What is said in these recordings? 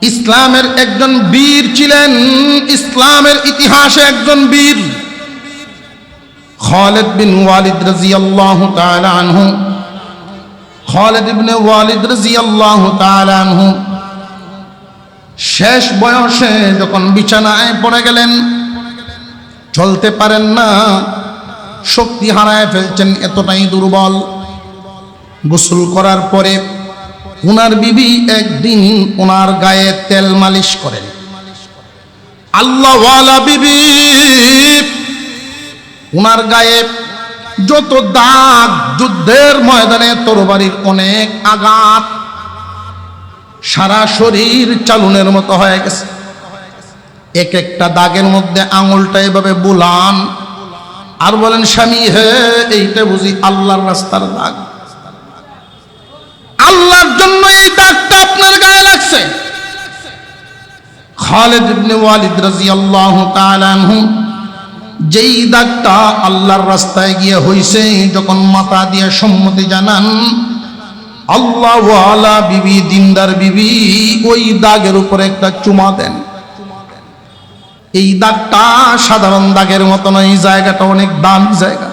ইসলামের একজন বীর ছিলেন, ইসলামের ইতিহাসে একজন বীর খালিদ বিন ওয়ালিদ রাদিয়াল্লাহু তাআলা আনহু। খালিদ ইবনে ওয়ালিদ রাদিয়াল্লাহু তাআলা আনহু শেষ বয়সে যখন বিছানায় পড়ে গেলেন, চলতে পারেন না, শক্তি হারায় ফেলছেন, এতটাই দুর্বল। গোসল করার পরে উনার বিবি একদিন উনার গায়ে তেল মালিশ করেন। আল্লাহওয়ালা বিবি উনার গায়ে যত দাগ, যুদ্ধের ময়দানে তরবারির অনেক আঘাত, সারা শরীর চালুনের মতো হয়ে গেছে। এক একটা দাগের মধ্যে আঙুলটা এভাবে বুলান আর বলেন, স্বামী হে, এইটা বুঝি আল্লাহর রাস্তার দাগ, আল্লাহর জন্য এই দাগটা আপনার গায়ে লাগছে। খালিদ ইবনে ওয়ালিদ রাদিয়াল্লাহু তাআলা আনহু যেই দাগটা আল্লাহর রাস্তায় গিয়ে হইছে, যখন মাথা দিয়ে সম্মতি জানান, আল্লাহওয়ালা বিবি, দিনদার বিবি ওই দাগের উপরে একটা চুমা দেন। এই দাগটা সাধারণ দাগের মতো নয়, এই জায়গাটা অনেক দামি জায়গা।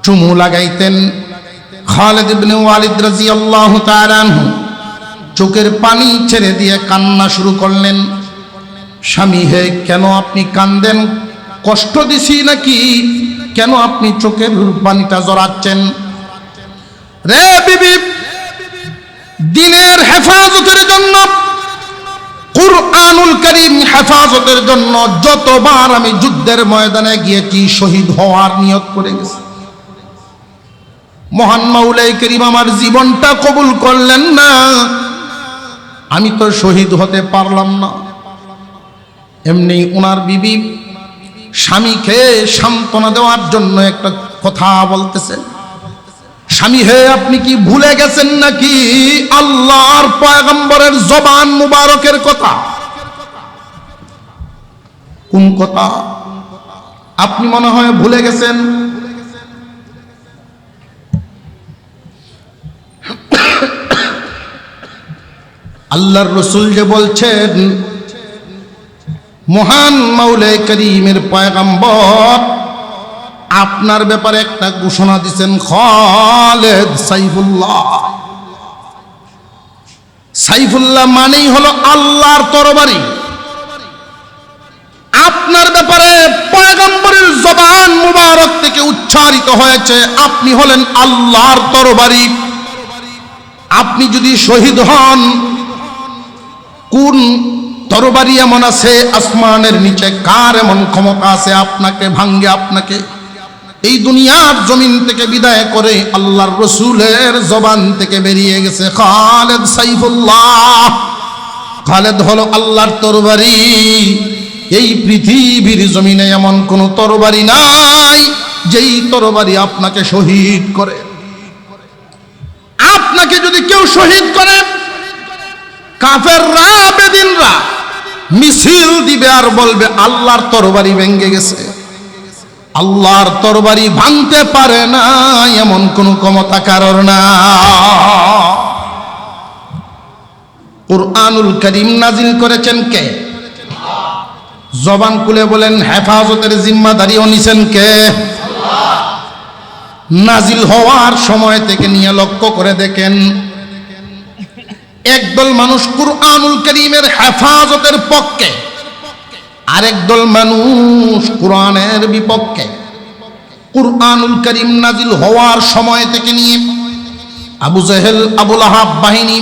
চুমু লাগাইতেন। খালিদ ইবনে ওয়ালিদ রাদিয়াল্লাহু তাআলা আনহু চোখের পানি ছেড়ে দিয়ে কান্না শুরু করলেন। স্বামী হে, কেন আপনি কান্দেন? কষ্ট দিছি নাকি? কেন আপনি চোখের পানিটা জড়াচ্ছেন? রে বিবি, দিনের হেফাজতের জন্য, কুরআনুল কারীম হেফাজতের জন্য যতবার আমি যুদ্ধের ময়দানে গিয়েছি, শহীদ হওয়ার নিয়ত করে গেছি। মহান মাওলাই করিম আমার জীবনটা কবুল করলেন না, আমি তো শহীদ হতে পারলাম না। এমনি ওনার বিবি স্বামীকে সান্ত্বনা দেওয়ার জন্য একটা কথা বলতেছেন। স্বামী হে, আপনি কি ভুলে গেছেন নাকি আল্লাহর পয়গম্বরের জবান মুবারকের কথা? কোন কথা? আপনি মনে হয় ভুলে গেছেন। আল্লাহর রাসূল যে বলছেন, মহান মাওলাই করিমের পয়গম্বর আপনার ব্যাপারে একটা ঘোষণা দিচ্ছেন, খালিদ সাইফুল্লাহ। সাইফুল্লাহ মানেই হলো আল্লাহর তরবারি। আপনার ব্যাপারে পয়গম্বরের জবান মুবারক থেকে উচ্চারিত হয়েছে, আপনি হলেন আল্লাহর তরবারি। আপনি যদি শহীদ হন, কোন তরবারি এমন আছে আসমানের নিচে, কার এমন ক্ষমতা আছে আপনাকে ভাঙ্গে, আপনাকে এই দুনিয়ার জমিন থেকে বিদায় করে আল্লাহর রাসূলের জবান থেকে বেরিয়ে গেছে খালিদ সাইফুল্লাহ। খালিদ হলো আল্লাহর তরবারি। এই পৃথিবীর জমিনে এমন কোন তরবারি নাই যেই তরবারি আপনাকে শহীদ করে। আপনাকে যদি কেউ শহীদ করে, কাফেররা, বেদিনরা মিছিল দিবে আর বলবে আল্লাহর তরবারি ভেঙে গেছে। আল্লাহর তরবারি ভাঙতে পারে না এমন কোন ক্ষমতা কারোর না। কুরআনুল কারীম নাজিল করেছেন কে? জবান খুলে বলেন, হেফাজতের জিম্মাদারিও নিছেন কে? নাজিল হওয়ার সময় থেকে নিয়ে লক্ষ্য করে দেখেন, একদল মানুষ কুরআনুল কারীমের হেফাজতের পক্ষে, আরেক দল মানুষ কুরআনের বিপক্ষে। কুরআনুল কারীম নাজিল হওয়ার সময় থেকে নিয়ে আবু জেহেল, আবু লাহাব বাহিনী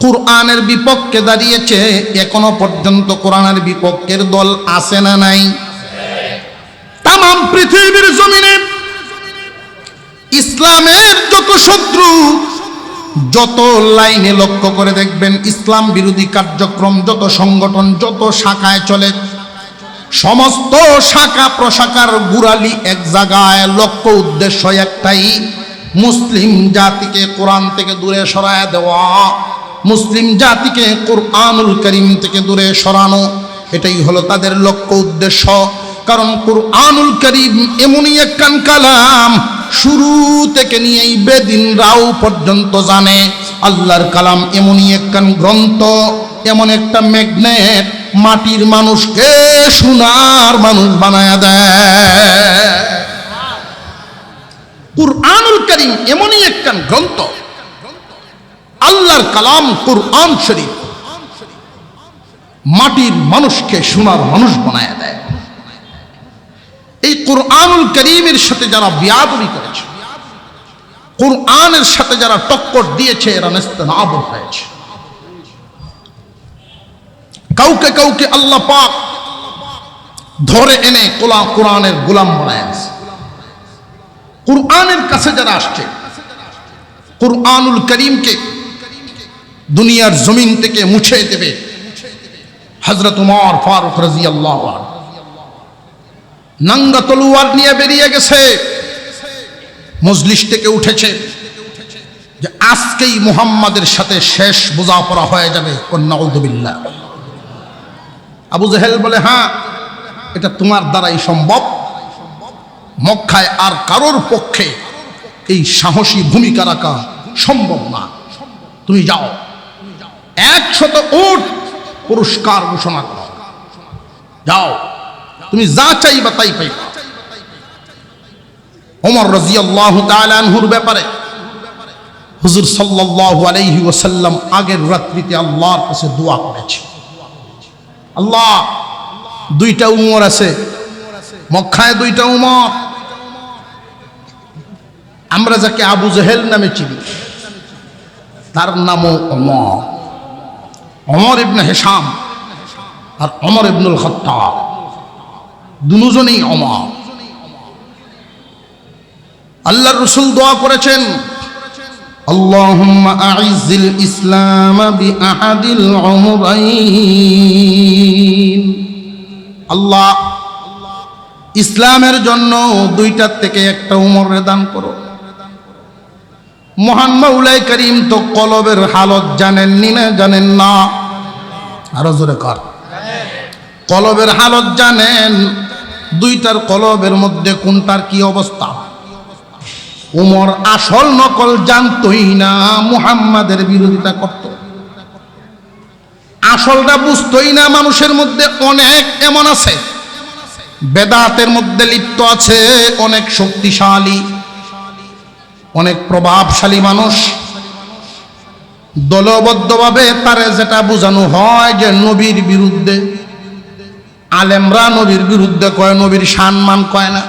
কুরআনের বিপক্ষে দাঁড়িয়েছে। এখনো পর্যন্ত কুরআনের বিপক্ষের দল আছে না নাই? তামাম পৃথিবীর জমিনে ইসলামের যত শত্রু, যত লাইনে লক্ষ্য করে দেখবেন ইসলাম বিরোধী কার্যক্রম, যত সংগঠন, যত শাখায় চলে, সমস্ত শাখা প্রশাখার গুড়ালি এক জায়গায়, লক্ষ্য উদ্দেশ্য একটাই, মুসলিম জাতিকে কোরআন থেকে দূরে সরায় দেওয়া, মুসলিম জাতিকে কুরআনুল কারীম থেকে দূরে সরানো। এটাই হলো তাদের লক্ষ্য উদ্দেশ্য। কারণ কুরআনুল কারীম এমনই একখান কালাম, শুরু থেকে নিয়ে এই বেদিনরাও পর্যন্ত জানে আল্লাহর কালাম এমনই একখান গ্রন্থ, এমন একটা ম্যাগনেট, মাটির মানুষকে সোনার মানুষ বানায়া দেয়। কুরআনুল কারীম এমনই একখান গ্রন্থ, আল্লাহর কালাম কুরআন শরীফ মাটির মানুষকে সোনার মানুষ বানায়া দেয়। এই কুরআনুল কারীমের সাথে যারা বিয়াদবি করেছে, কুরআনের সাথে যারা টক্কর দিয়েছে, এরা নেস্তেনাবুদ হয়েছে। কাউকে কাউকে আল্লাহ পাক ধরে এনে কোরআনের গোলাম বানায়। কুরআনের কাছে যারা আসছে, কুরআনুল কারীমকে দুনিয়ার জমিন থেকে মুছে দেবে। হযরত উমর ফারুক রাদিয়াল্লাহু আনহু নাঙ্গা তলোয়ার নিয়ে বেরিয়ে গেছে, মজলিস থেকে উঠেছে যে আজকেই মুহাম্মাদের সাথে শেষ বোঝাপড়া হয়ে যাবে। নাউযুবিল্লাহ। আবু জেহেল বলে, হ্যাঁ, এটা তোমার দ্বারাই সম্ভব, মক্কায় আর কারোর পক্ষে এই সাহসী ভূমিকা রাখা সম্ভব না, তুমি যাও 100 উট পুরস্কার ঘোষণা করো, যাও, তুমি যা চাইবা তাই পাইবা। ওমর রাদিয়াল্লাহু তাআলা আনহুর ব্যাপারে হুজুর সাল্লাল্লাহু আলাইহি ওয়াসাল্লাম আগের রাত্রিতে আল্লাহর কাছে দোয়া করেছে, আল্লাহ, 2টা উমর আছে মক্কায়, 2টা উমর। আমরা যাকে আবু জেহেল নামে চিনি, তার নামও ওমর, ওমর ইবনে হিশাম আর ওমর ইবনুল খাত্তাব, দুজনেই ওমর। আল্লাহর রাসূল দোয়া করেছেন, আল্লাহুম্মা আইজ্জিল ইসলাম বিআহাদিল উমরাইন, আল্লাহ, ইসলামের জন্য 2টার থেকে একটা উমরের দান করো। মহান মাওলাই করিম তো কলবের হালত জানেননি না, জানেন না? আরো জোরে কর, কলবের হালত জানেন। 2টার কলবের মধ্যে কোনটার কি অবস্থা? উমর আসল নকল জানতই না, মুহাম্মাদের বিরোধিতা করত, আসলটা বুঝতই না। মানুষের মধ্যে অনেক এমন আছে বেদাতের মধ্যে লিপ্ত আছে, অনেক শক্তিশালী, অনেক প্রভাবশালী মানুষ, দলবদ্ধভাবে তারে যেটা বোঝানো হয় যে নবীর বিরুদ্ধে, আলেমরা নবীর বিরুদ্ধে কয়, নবীর সম্মান কয় না।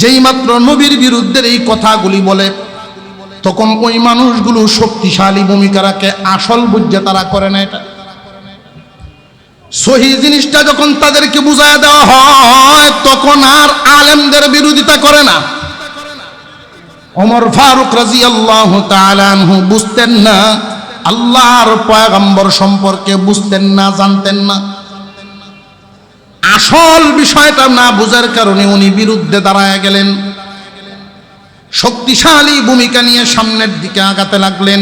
যেই মাত্র নবীর বিরুদ্ধে এই কথাগুলি বলে, তখন ওই মানুষগুলো শক্তিশালী ভূমিকা রাখে, আসল বুঝে তারা করে না। এটা সহি জিনিসটা যখন তাদেরকে বুঝায় দেওয়া হয়, তখন আর আলেমদের বিরোধিতা করে না। ওমর ফারুক রাদিয়াল্লাহু তাআলা আনহু বুঝতেন না, আল্লাহর পয়গম্বর সম্পর্কে বুঝতেন না, জানতেন না। আসল বিষয়টা না বুঝার কারণে উনি বিরুদ্ধে দাঁড়ায় গেলেন, শক্তিশালী ভূমিকা নিয়ে সামনের দিকে আগাতে লাগলেন।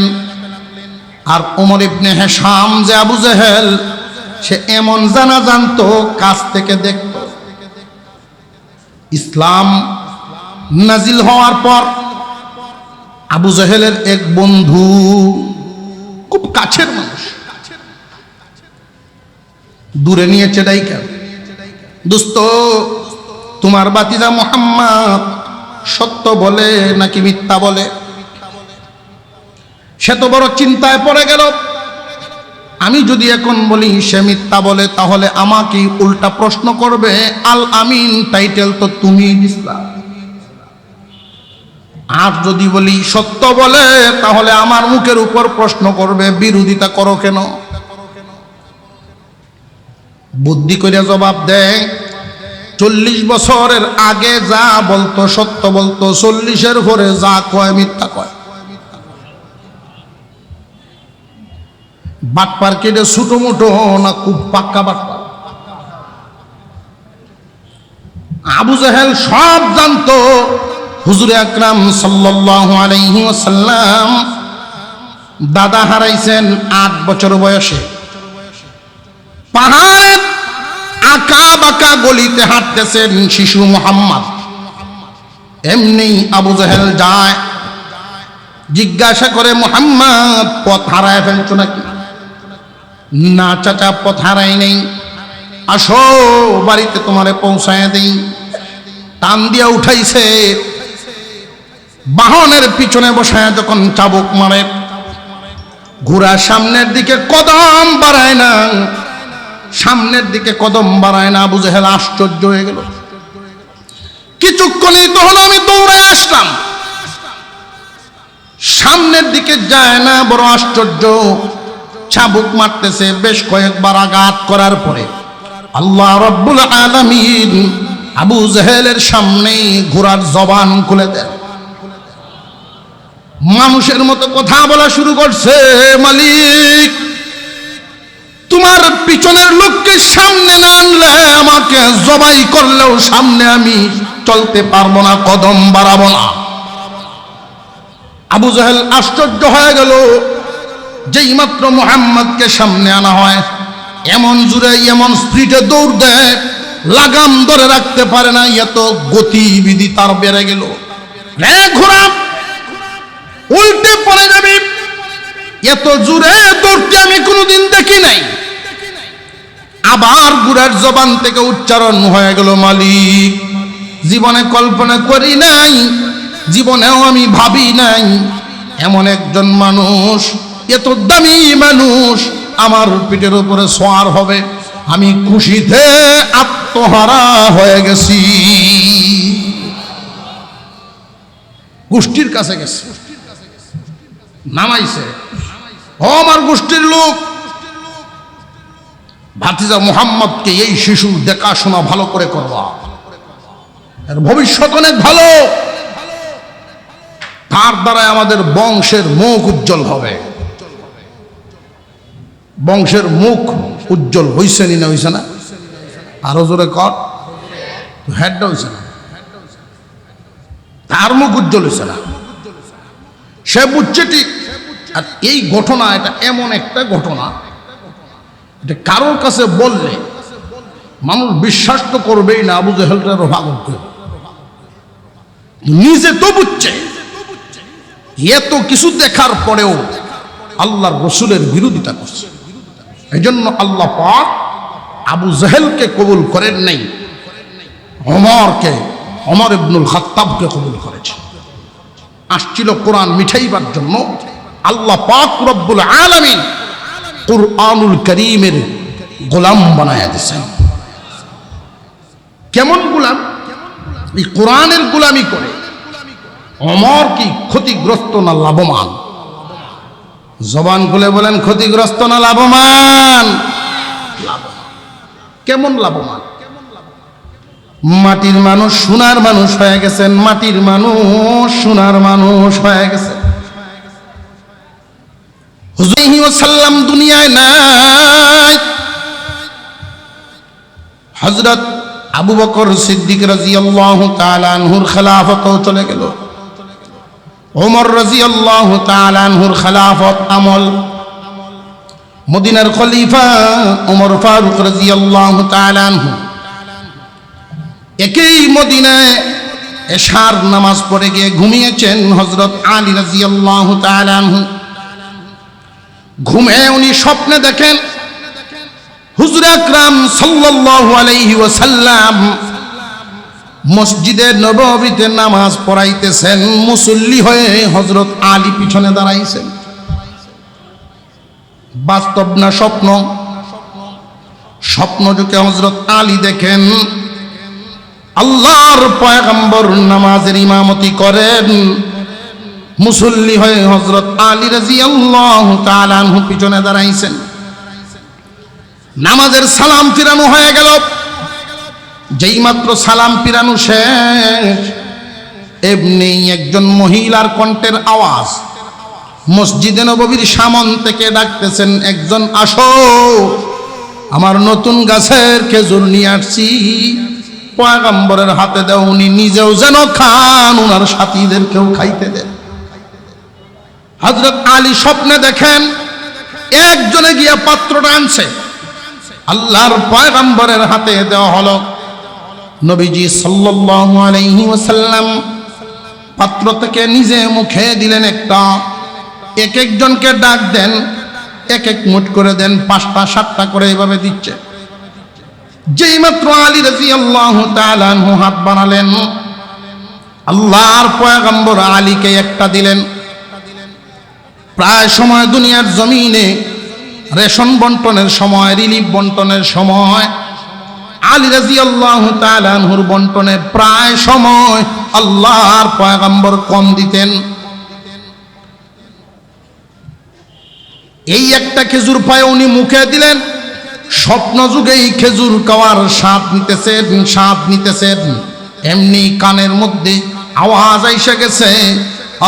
আর ওমর ইবনে হিশাম যে আবু জেহেল, সে এমন জানা জানতো, কাছ থেকে দেখত। ইসলাম নাজিল হওয়ার পর আবু জেহেলের এক বন্ধু, খুব কাছের মানুষ, দূরে নিয়েছে ডাইকা, দোস্ত, তোমার বাতিজা মুহাম্মদ সত্য বলে নাকি মিথ্যা বলে? সে তো বড় চিন্তায় পড়ে গেল। আমি যদি এখন বলি সে মিথ্যা বলে, তাহলে আমাকে উল্টা প্রশ্ন করবে, আল আমিন টাইটেল তো তুমি দিছিলা। আর যদি বলি সত্য বলে, তাহলে আমার মুখের উপর প্রশ্ন করবে, বিরোধিতা করো কেন? বুদ্ধি করে জবাব দেয়, 40 বছরের আগে যা বলতো সত্য বলতো, 40-এর পরে যা কয় মিথ্যা কয়। বাটপার কেটে ছোট মোটো না খুব পাক্কা বাটপার? আবু জেহেল সব জানতো। হুজুর আকরাম সাল্লাল্লাহু আলাইহি ওয়াসাল্লাম দাদা হারাইছেন 8 বছর বয়সে। পাহাড় আঁকা বাঁকা গলিতে হাঁটতেছেন শিশু মুহাম্মদ। এমনি আবু জেহেল যায়, জিজ্ঞাসা করে, মুহাম্মদ পথ হারায় ফেলছো নাকি? না চাচা, পথ হারাই নেই, আসো বাড়িতে তোমারে পৌঁছায় দেই। টান দিয়া উঠাইছে, বাহনের পিছনে বসায় যখন চাবুক মারে, ঘোড়া সামনের দিকে কদম বাড়ায় না, সামনের দিকে কদম বাড়ায় না। আবু জেহেল আশ্চর্য হয়ে গেল। কিছুক্ষণই তো হলো আমি দৌড়ে আসলাম, সামনের দিকে যায় না, বড় আশ্চর্য। চাবুক মারতেছে, বেশ কয়েকবার আঘাত করার পরে আল্লাহ রাব্বুল আলামিন আবু জেহেলের সামনে ঘোড়ার জবান খুলে দেন। মানুষের মতো কথা বলা শুরু করছে, মালিক তোমার পিছনের লোককে সামনে না আনলে আমাকে জবাই করলেও সামনে আমি চলতে পারবো না, কদম বাড়াবো না। আবু জেহেল আশ্চর্য হয়ে গেল, যেই মাত্র মুহাম্মদকে সামনে আনা হয় এমন জোরে এমন স্পিডে দৌড় দেয়, লাগাম ধরে রাখতে পারে না, এত গতিবিধি তার বেড়ে গেল। ঘোড়া উল্টে পড়ে যাবে, এত জোরে দৌড়তে আমি কোনোদিন দেখি নাই। আবার ঘোড়ার জবান থেকে উচ্চারণ হয়ে গেল, মালিক জীবনে কল্পনা করি নাই, জীবনেও আমি ভাবি নাই এমন একজন মানুষ, এত দামি মানুষ আমার পিঠের উপরে সওয়ার হবে। আমি খুশিতে আত্মহারা হয়ে গেছি। গোষ্ঠীর কাছে গেছে, নামাইছে, ও আমার গোষ্ঠীর লোক, ভাতিজা মুহাম্মদকে এই শিশু দেখাশোনা ভালো করে করবা, এর ভবিষ্যৎ অনেক ভালো, তার দ্বারা আমাদের বংশের মুখ উজ্জ্বল হবে। বংশের মুখ উজ্জ্বল হইছে না হইছে না? আরো জোরে কর, হেডটা হইছে না, তার মুখ উজ্জ্বল হইছে না, সে বুঝছে ঠিক। আর এই ঘটনা, এটা এমন একটা ঘটনা, এটা কারোর কাছে বললে মানুষ বিশ্বাস তো করবেই না। আবু জেহেলটারও পাগল করে, নিজে তো বুঝছে, এত কিছু দেখার পরেও আল্লাহর রসুলের বিরোধিতা করছে। এই জন্য আল্লাহ পাক আবু জেহেলকে কবুল করেন নাই, ওমর ইবনুল খাত্তাবকে কবুল করেছে। আসছিল কোরআন মিঠাইবার জন্য, আল্লাহ পাক রব্বুল আলামিন কুরআনুল কারীমের গোলাম বানায়া দিয়েছেন। কেমন গোলাম? এই কোরআনের গোলামি করে ওমর কি ক্ষতিগ্রস্ত না লাভবান? জবান খুলে বলেন, ক্ষতিগ্রস্ত না লাভবান? কেমন লাভবান? মাটির মানুষ সোনার মানুষ হয়ে গেছেন, মাটির মানুষ সোনার মানুষ হয়ে গেছে। হুজুর সাল্লাম দুনিয়ায় নাই, হযরত আবু বকর সিদ্দিক রাদিয়াল্লাহু তাআলা আনহুর খেলাফতও চলে গেল, ওমর রাদিয়াল্লাহু তাআলা আনহুর খেলাফত আমল, মদিনার খলিফা ওমর ফারুক রাদিয়াল্লাহু তাআলা আনহু একই মদিনায় এশার নামাজ পড়ে গিয়ে ঘুমিয়েছেন হযরত আলী রাদিয়াল্লাহু তাআলা আনহু। ঘুমে উনি স্বপ্নে দেখেন হুজুর আকরাম সাল্লাল্লাহু আলাইহি ওয়াসাল্লাম মসজিদে নববীতে নামাজ পড়াইতেছেন, মুসল্লি হয়ে হযরত আলী পিছনে দাঁড়াইছেন। বাস্তব না স্বপ্ন? স্বপ্ন যুগে হযরত আলী দেখেন আল্লাহর পয়গম্বর নামাজের ইমামতি করেন, মুসল্লি হয়ে হযরত আলী রাদিয়াল্লাহু তাআলা আনহু পিছনে দাঁড়াইছেন। নামাজের সালাম ফিরানো হয়ে গেল, যেই মাত্র সালাম ফিরানো শেষ, এমনি একজন মহিলার কণ্ঠের আওয়াজ মসজিদে নববীর সামন থেকে ডাকতেছেন, একজন আসো, আমার নতুন গাছের খেজুর নিয়ে আসছি, পয়গম্বরের হাতে দাও, উনি নিজেও যেন খান, উনার সাথীদেরকেও খাইতে দেন। হযরত আলী স্বপ্নে দেখেন একজনে গিয়া পাত্রটা আনছে, আল্লাহর পয়গম্বরের হাতে দেওয়া হলো। নবীজি সাল্লাল্লাহু আলাইহি ওয়াসাল্লাম পাত্র থেকে নিজে মুখে দিলেন একটা, এক একজনকে ডাক দেন, এক এক মুঠ করে দেন, 5টা 7টা করে এইভাবে দিচ্ছে। যেই মাত্র আলী রাদিয়াল্লাহু তাআলা আনহু হাত বানালেন, আল্লাহর পয়গম্বর আলীকে একটা দিলেন। প্রায় সময় দুনিয়ার জমিনে রেশন বন্টনের সময়, রিলিফ বন্টনের সময় আলী রাদিয়াল্লাহু তাআলা আনহুর বন্টনে প্রায় সময় আল্লাহর পয়গম্বর কম দিতেন। এই একটা খেজুর পায়ে উনি মুখে দিলেন, স্বপ্ন যুগেই খেজুর খাওয়ার স্বাদ নিতেছেন, এমনি কানের মধ্যে আওয়াজ আইসা গেছে,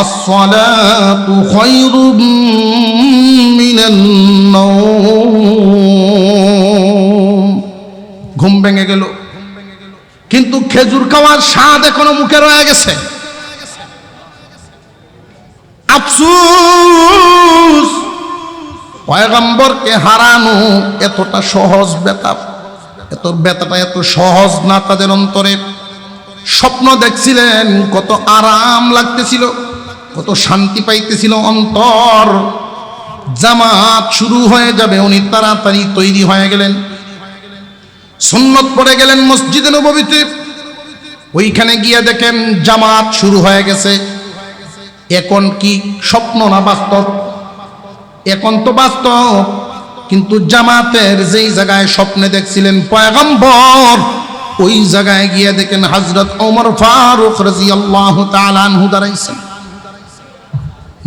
আসসালাতু খায়রুম মিনান নাওম। ঘুম ভেঙে গেল, কিন্তু খেজুর খাওয়ার স্বাদ এখনো মুখে রয়ে গেছে। আফসোস, পয়গম্বরকে হারানো এতটা সহজ ব্যথাটা এত সহজ না তাদের অন্তরে। স্বপ্ন দেখছিলেন, কত আরাম লাগতেছিল, কত শান্তি পাইতেছিল অন্তর। জামাত শুরু হয়ে যাবে, উনি তাড়াতাড়ি তৈরি হয়ে গেলেন, সুন্নত পড়ে গেলেন মসজিদে নববীতে। ওইখানে গিয়ে দেখেন জামাত শুরু হয়ে গেছে। এখন কি স্বপ্ন না বাস্তব? এখন তো বাস্তব, কিন্তু জামাতের যেই জায়গায় স্বপ্নে দেখছিলেন পয়গম্বর, ওই জায়গায় গিয়ে দেখেন হযরত ওমর ফারুক রাদিয়াল্লাহু তাআলা আনহু দাঁড়াইছেন।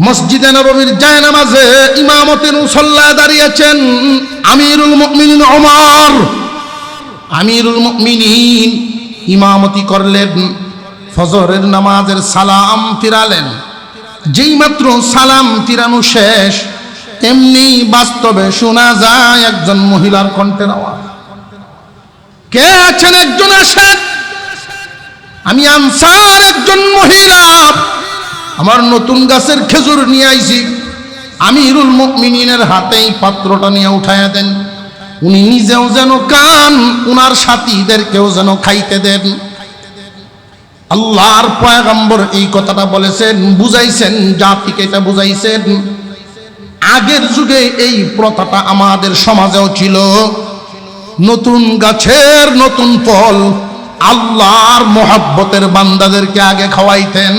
মসজিদে নববীর জায়নামাজে ইমামতের মুসল্লায় দাঁড়িয়েছেন আমিরুল মুমিনিন ওমর। আমিরুল মুমিনিন ইমামতি করলেন, ফজরের নামাজের সালাম ফিরালেন। যেই মাত্র সালাম ফিরানো শেষ, এমনি বাস্তবে শোনা যায় একজন মহিলার কণ্ঠের আওয়াজ, কে আছেন? একজন আসেন। আমি আনসার একজন মহিলা, আমার নতুন গাছের খেজুর নিয়ে আইছি। আমিরুল মুমিনিনের হাতেই পাত্রটা নিয়ে উঠাইয়া দেন। উনি নিজেও যেন কান, উনার সাথীদেরকেও যেন খাইতে দেন। আল্লাহর পয়গম্বর এই কথাটা বলেছেন, বুঝাইছেন, জাতিকে এটা বুঝাইছেন। আগের যুগে এই প্রথাটা আমাদের সমাজেও ছিল। নতুন গাছের নতুন ফল আল্লাহর মহব্বতের বান্দাদেরকে আগে খাওয়াইতেন,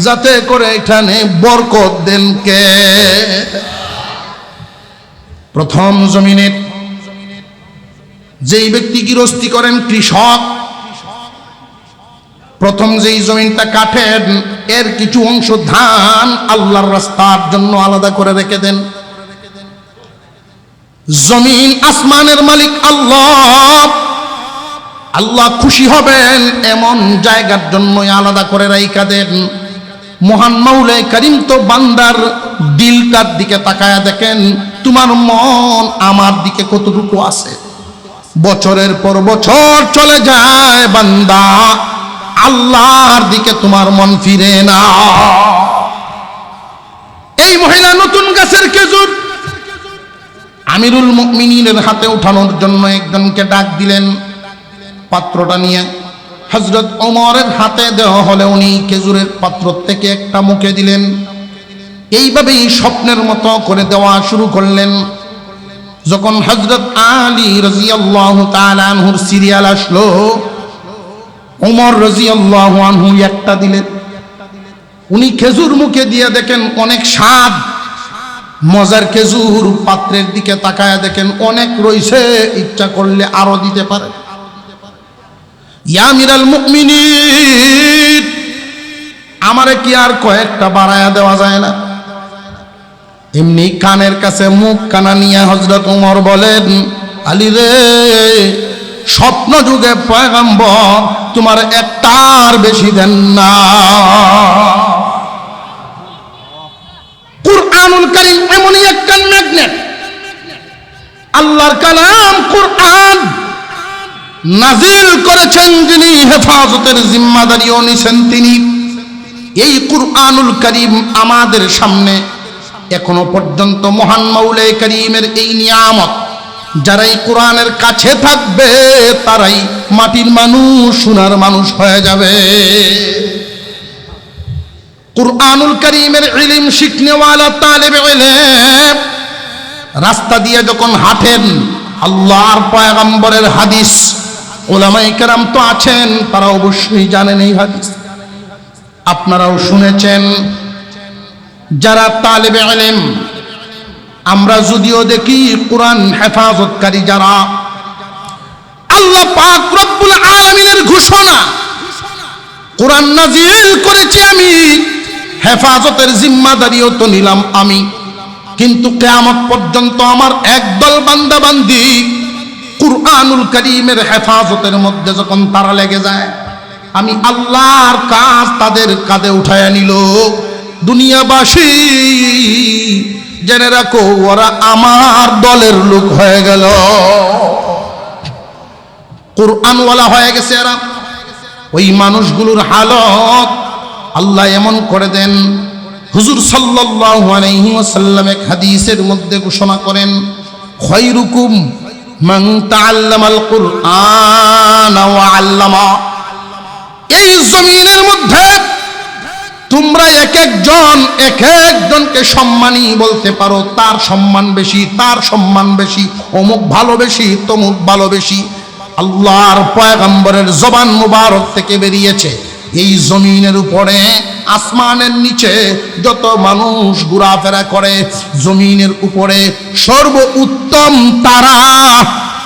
যাতে করে এখানে বরকত দেন কে? প্রথম জমিনের যেই ব্যক্তি গৃহস্থী করেন, কৃষক, প্রথম যেই জমিনটা কাটেন, এর কিছু অংশ ধান আল্লাহর রাস্তার জন্য আলাদা করে রেখে দেন। জমিন আসমানের মালিক আল্লাহ, আল্লাহ খুশি হবেন এমন জায়গার জন্য আলাদা করে রাইখা দেন। মহান মাওলা কারীম তো বান্দার দিলটার দিকে তাকায়া দেখেন, তোমার মন আমার দিকে কতটুকু আছে। বছরের পর বছর চলে যায়, বান্দা আল্লাহর দিকে তোমার মন ফিরে না। এই মহিলা নতুন গাছের খেজুর আমিরুল মুমিনিনের হাতে উঠানোর জন্য একজনকে ডাক দিলেন। পাত্রটা নিয়ে হযরত ওমরের হাতে দেওয়া হলে উনি খেজুরের পাত্র থেকে একটা মুখে দিলেন। এইভাবেই স্বপ্নের মতো করে দেওয়া শুরু করলেন। যখন হযরত আলী রাদিয়াল্লাহু তাআলা আনহুর সিরিয়াল আসলো, ওমর রাদিয়াল্লাহু আনহু একটা দিলেন। উনি খেজুর মুখে দিয়ে দেখেন অনেক স্বাদ, মজার খেজুর। পাত্রের দিকে তাকায় দেখেন অনেক রইছে, ইচ্ছা করলে আরো দিতে পারে। ইয়া আমিরাল মুমিনিন, আমারে কি আর কয়েকটা বাড়ায়া দেওয়া যায় না? এমনি কানের কাছে মুখ কানা নিয়ে হযরত ওমর বলেন, আলী রে, স্বপ্ন যুগে পয়গম্বর তোমার একটার বেশি দেন না। কুরআনুল কারীম এমনই একটা ম্যাগনেট, আল্লাহর কালাম কুরআন নাজিল করেছেন যিনি, হেফাজতের জিম্মাদারিও নিছেন তিনি। এই কুরআনুল কারীম আমাদের সামনে এখনো পর্যন্ত মহান মাওলা কারীমের এই নিয়ামত, যারাই কোরআনের কাছে থাকবে তারাই মাটির মানুষ, সোনার মানুষ হয়ে যাবে। কুরআনুল কারীমের ইলম শিখনেওয়ালা তালেবে ইলম রাস্তা দিয়ে যখন হাঁটেন, আল্লাহর পয়গম্বরের হাদিস, উলামায়ে কেরাম তো আছেন, তারা অবশ্যই জানেন এই হাদিস, আপনারাও শুনেছেন। যারা তালেবে ইলম, আমরা যদিও দেখি কোরআন হেফাজতকারী যারা, আল্লাহ পাক রব্বুল আলামিনের ঘোষণা, কোরআন নাজিল করেছি আমি, হেফাজতের জিম্মাদারিও তো নিলাম আমি, কিন্তু কিয়ামত পর্যন্ত আমার একদল বান্দা বান্দি কুরআনুল কারীমের হেফাজতের মধ্যে যখন তারা লেগে যায়, আমি আল্লাহর কাজ তাদের কাঁধে উঠায়া নিল। দুনিয়াবাসী জেনে রাখো, ওরা আমার দলের লোক হয়ে গেল, কুরআনওয়ালা হয়ে গেছে এরা। ওই মানুষগুলোর হালত আল্লাহ এমন করে দেন, হুজুর সাল্লাল্লাহু আলাইহি ওয়াসাল্লাম এক হাদিসের মধ্যে ঘোষণা করেন, খায়রুকুম মান তাআল্লামাল কুরআন ওয়া আল্লামা। এই জমিনের মধ্যে তোমরা এক একজনকে সম্মানী বলতে পারো, তার সম্মান বেশি, তার সম্মান বেশি, অমুক ভালোবেসি, তমুক ভালোবেসি। আল্লাহর পয়গম্বরের জবান মুবারক থেকে বেরিয়েছে, এই জমিনের উপরে আসমানের নিচে যত মানুষ ঘোরাফেরা করে, জমিনের উপরে সর্বোত্তম তারা,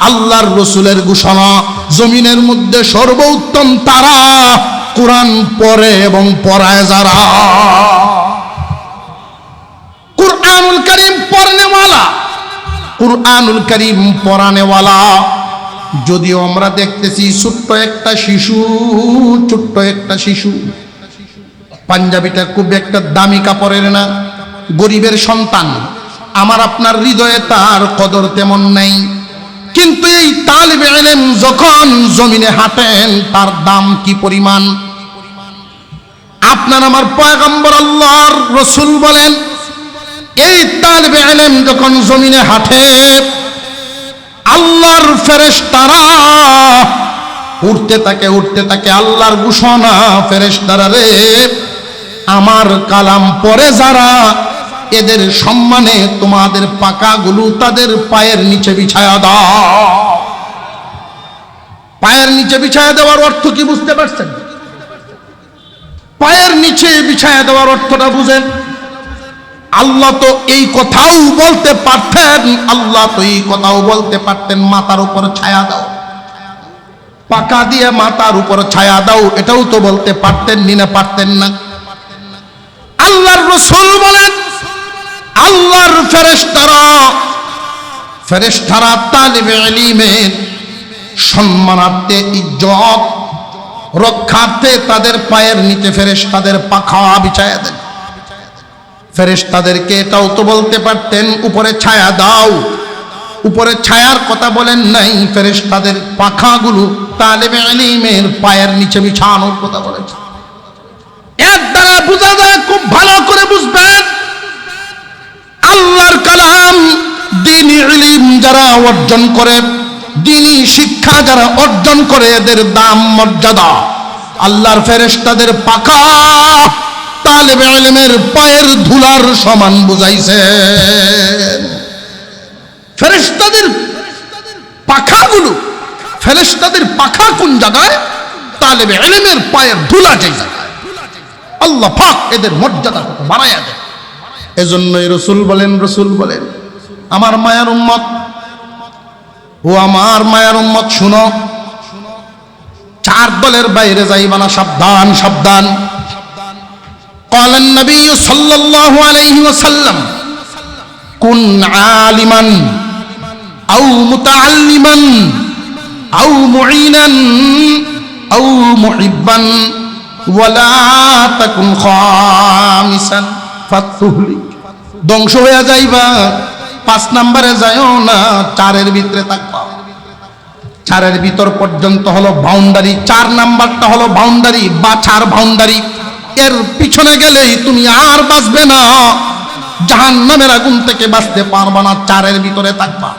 আল্লাহর রসুলের ঘোষণা, জমিনের মধ্যে সর্বোত্তম তারা কোরআন পড়ে এবং পড়ায় যারা, কুরআনুল কারীম পড়নেওয়ালা, কুরআনুল কারীম পড়ানেওয়ালা। যদিও আমরা দেখতেছি ছোট্ট একটা শিশু, পাঞ্জাবিটা খুব একটা দামি কাপড়ের না, গরিবের সন্তান, আমার আপনার হৃদয়ে তার কদর তেমন নাই, কিন্তু এই তালিবে ইলম যখন জমিনে হাঁটেন, তার দাম কি পরিমাণ। আপনার আমার পয়গম্বর আল্লাহর রসুল বলেন, এই তালিবে ইলম যখন জমিনে হাঁটে, আল্লাহর ফেরেশতারা উঠতে থাকে আল্লাহর ঘোষণা, ফেরেশতারা রে, আমার কালাম পড়ে যারা, এদের সম্মানে তোমাদের পাকাগুলো তাদের পায়ের নিচে বিছায়া দাও। পায়ের নিচে বিছায়া দেওয়ার অর্থ কি বুঝতে পারছেন? পায়ের নিচে বিছায়া দেওয়ার অর্থটা বুঝেন। আল্লাহ তো এই কথাও বলতে পারতেন, মাথার উপর ছায়া দাও, পাকা দিয়ে মাথার উপর ছায়া দাও, এটাও তো বলতে পারতেন, না পারতেন না? আল্লাহর রাসূল বলেন, আল্লাহর ফেরেশতারা তালিবে ইলমের সম্মানার্থে, ইজ্জত রক্ষার্থে তাদের পায়ের নিচে ফেরেশতাদের পাখা বিছায়া দেন। ফেরেশতাদেরকে এটাও তো বলতে পারতেন, উপরে ছায়া দাও, উপরে ছায়ার কথা বলেন নাই, ফেরেশতাদের পাখাগুলো তালিবে ইলমের পায়ের নিচে বিছানোর কথা বলেছেন। এর দ্বারা বোঝা যায়, খুব ভালো করে বুঝবেন, আল্লাহর কালাম, দ্বীনি ইলম যারা অর্জন করে, দ্বীনি শিক্ষা যারা অর্জন করে, এদের দাম মর্যাদা আল্লাহর ফেরেশতাদের পাখা তালেবে ইলমের পায়ের ধুলার সমান বুঝাইছেন। ফেরেশতাদের পাখাগুলো, ফেরেশতাদের পাখা কোন জায়গায়? তালেবে ইলমের পায়ের ধুলা যেই জায়গায়, আল্লাহ পাক এদের মর্যাদা কত বাড়ায়া দেয়। এজন্যই রসুল বলেন, আমার মায়ার উম্মত, ও আমার মায়ার উম্মত, শুনো, চার দলের বাইরে যাইবা না, সাবধান সাবধান। قال النبي صلى الله عليه وسلم كن عالما أو متعلما أو معينا أو محبا ولا تكن خامسا فتهلك। ধ্বংস হয়ে যাইবা, 5 নম্বরে যাইও না, 4-এর ভিতরে থাকবা। 4-এর ভিতর পর্যন্ত হলো বাউন্ডারি, 4 নাম্বারটা হলো বাউন্ডারি বা 4 বাউন্ডারি। এর পিছনে গেলেই তুমি আর বাঁচবে না, জাহান্নামের আগুন থেকে বাঁচতে পারবা না, 4-এর ভিতরে থাকবা।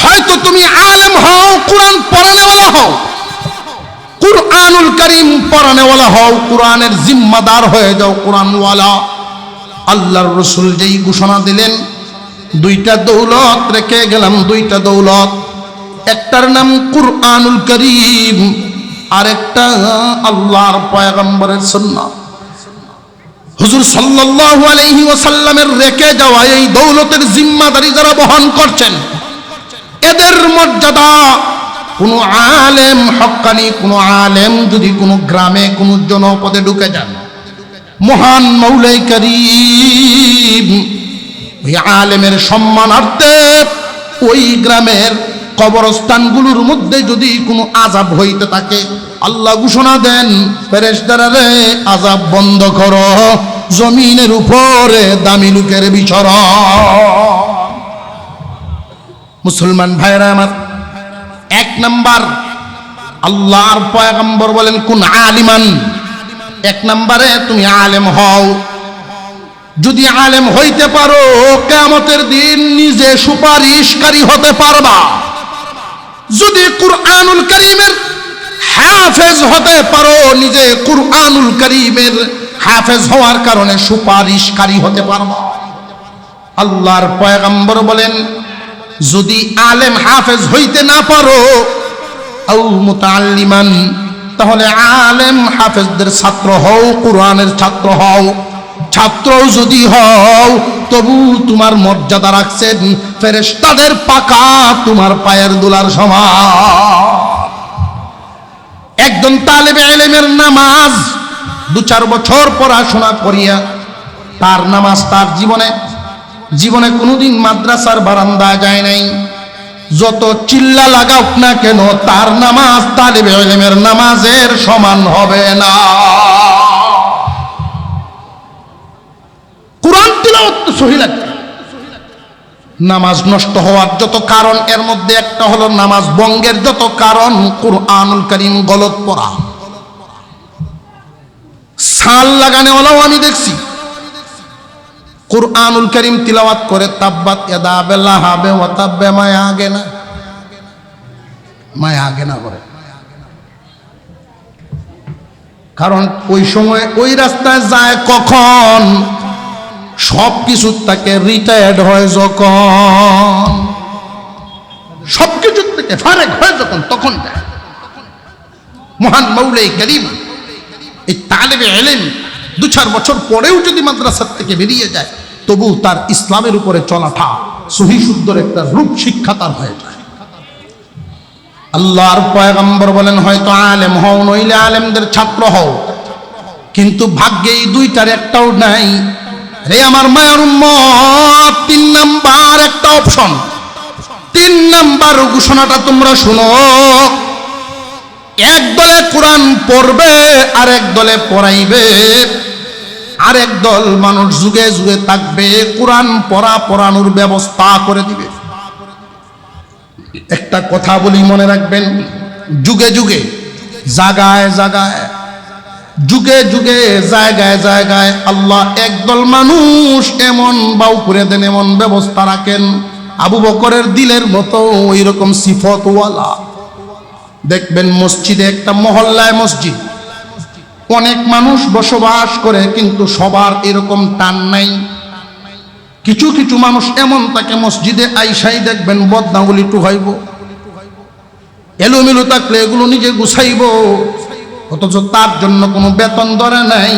হয়তো তুমি আলেম হও, কোরআন পড়ানেওয়ালা হও, কুরআনুল কারীম পড়ানেওয়ালা হও, কুরআনের জিম্মাদার হয়ে যাও, কুরআনওয়ালা। আল্লাহর রাসূল যেই ঘোষণা দিলেন, দুইটা দৌলত রেখে গেলাম, দুইটা দৌলত। একটার নাম কুরআনুল কারীম, আর একটা আল্লাহর পয়গম্বরের সুন্নাহ। হুজুর সাল্লাল্লাহু আলাইহি ওয়াসাল্লামের রেখে যাওয়া এই দৌলতের জিম্মাদারি যারা বহন করছেন, এদের মর্যাদা কোন আলেম, হক্কানি কোন আলেম যদি কোন গ্রামে কোন জনপদে ঢুকে যান, মহান মৌলাই কারীম ওই আলেমের সম্মানার্থে ওই গ্রামের কবরস্থানগুলোর মধ্যে যদি কোনো আযাব হইতে থাকে, আল্লাহ ঘোষণা দেন, ফেরেশতারা রে আযাব বন্ধ করো, জমিনের উপরে দামি লোকের বিচরণ। মুসলমান ভাইরা আমার, এক নাম্বার আল্লাহর পয়গম্বর বলেন কোন আলিমান, এক নম্বরে তুমি আলেম হও। যদি আলেম হইতে পারো, কিয়ামতের দিন নিজে সুপারিশকারী হতে পারবা। যদি কুরআনুল কারীমের হাফেজ হতে পারো, নিজে কুরআনুল কারীমের হাফেজ হওয়ার কারণে সুপারিশকারী হতে পারবা। আল্লাহর পয়গম্বর বলেন, যদি আলেম হাফেজ হইতে না পারো, আও মুতাআল্লিমান, তাহলে আলেম হাফেজদের ছাত্র হও, কুরআনের ছাত্র হও। ছাত্র যদি হও, তবু তোমার মর্যাদা রাখছেন ফেরেশতাদের পাকা তোমার পায়ের দুলার সমান। একজন তালেবে ইলমের নামাজ 2-4 বছর পড়াশোনা করিয়া তার নামাজ তার জীবনে কোনোদিন মাদ্রাসার বারান্দায় যায় নাই, যত চিল্লা লাগাও না কেন তার নামাজ তালেবে ইলমের নামাজের সমান হবে না। কুরআন তিলাওয়াত তো সহি লাগবে। নামাজ নষ্ট হওয়ার যত কারণ, এর মধ্যে একটা হলো নামাজ ভঙ্গের যত কারণ, কুরআনুল কারীম গলত পড়া। সাল লাগানেওয়ালাও আমি দেখছি কুরআনুল কারীম তিলাওয়াত করে তাব্বাত ইয়াদা আবি লাহাব ওয়া তাব্বা, মায়া আগে না করে। কারণ ওই সময় ওই রাস্তায় যায় কখন, সব কিছু তাকে রিটায়ার্ড হয় যখন, সব কিছু থেকে ফারেক হয় যখন, তখন যায়। মহান মৌলাই কারীম এই তালেবে ইলম 2-4 বছর পরেও যদি মাদ্রাসা থেকে বেরিয়ে যায়, তবু তার ইসলামের উপরে চলাটা সহি শুদ্ধর একটা রূপ শিক্ষা তার হয়ে যায়। আল্লাহর পয়গম্বর বলেন, হয়তো আলেম হও, নইলে আলেমদের ছাত্র হও, কিন্তু ভাগ্যে এই দুইটার একটাও নাই। রে আমার মায়ের উম্মত, 3 নাম্বার একটা অপশন, 3 নাম্বার ঘোষণাটা তোমরা শুনো। এক দলে কোরআন পড়বে, আর এক দলে পড়াইবে, আর এক দল মানুষ যুগে যুগে থাকবে, কোরআন পড়ানোর ব্যবস্থা করে দিবে। একটা কথা বলি, মনে রাখবেন, যুগে যুগে জায়গায় জায়গায়, যুগে যুগে জায়গায় জায়গায় আল্লাহ একদল মানুষ এমন বাউ করে দেন, এমন ব্যবস্থা রাখেন, আবু বকরের দিলের মতো ওই রকম সিফতওয়ালা। দেখবেন মসজিদে, একটা মহল্লায় মসজিদ, অনেক মানুষ বসবাস করে, কিন্তু সবার এরকম টান নাই। কিছু কিছু মানুষ এমন তাকে মসজিদে আইসাই দেখবেন বদনাগুলি টুহাইব, এলোমেলো থাকলে এগুলো নিজে গুছাইব, অথচ তার জন্য কোনো বেতন ধরে নাই।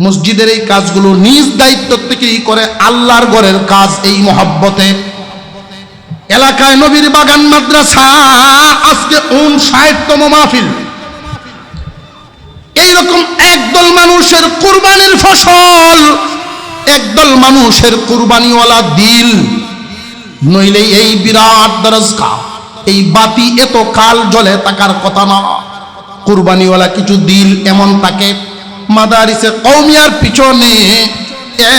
মসজিদের এই কাজগুলো নিজ দায়িত্ব থেকেই করে, আল্লাহর ঘরের কাজ এই মহব্বতে। এলাকায় নবীর বাগান মাদ্রাসা আজকে 59তম মাহফিল। এইরকম একদল মানুষের কুরবানির ফসল, একদল মানুষের কুরবানিওয়ালা দিল, নইলে এই বিরাট দরজা, এই বাতি এত কাল জ্বলে থাকার কথা না। কুরবানিওয়ালা কিছু দিল এমন থাকে, মাদারিসে কওমিয়ার পিছনে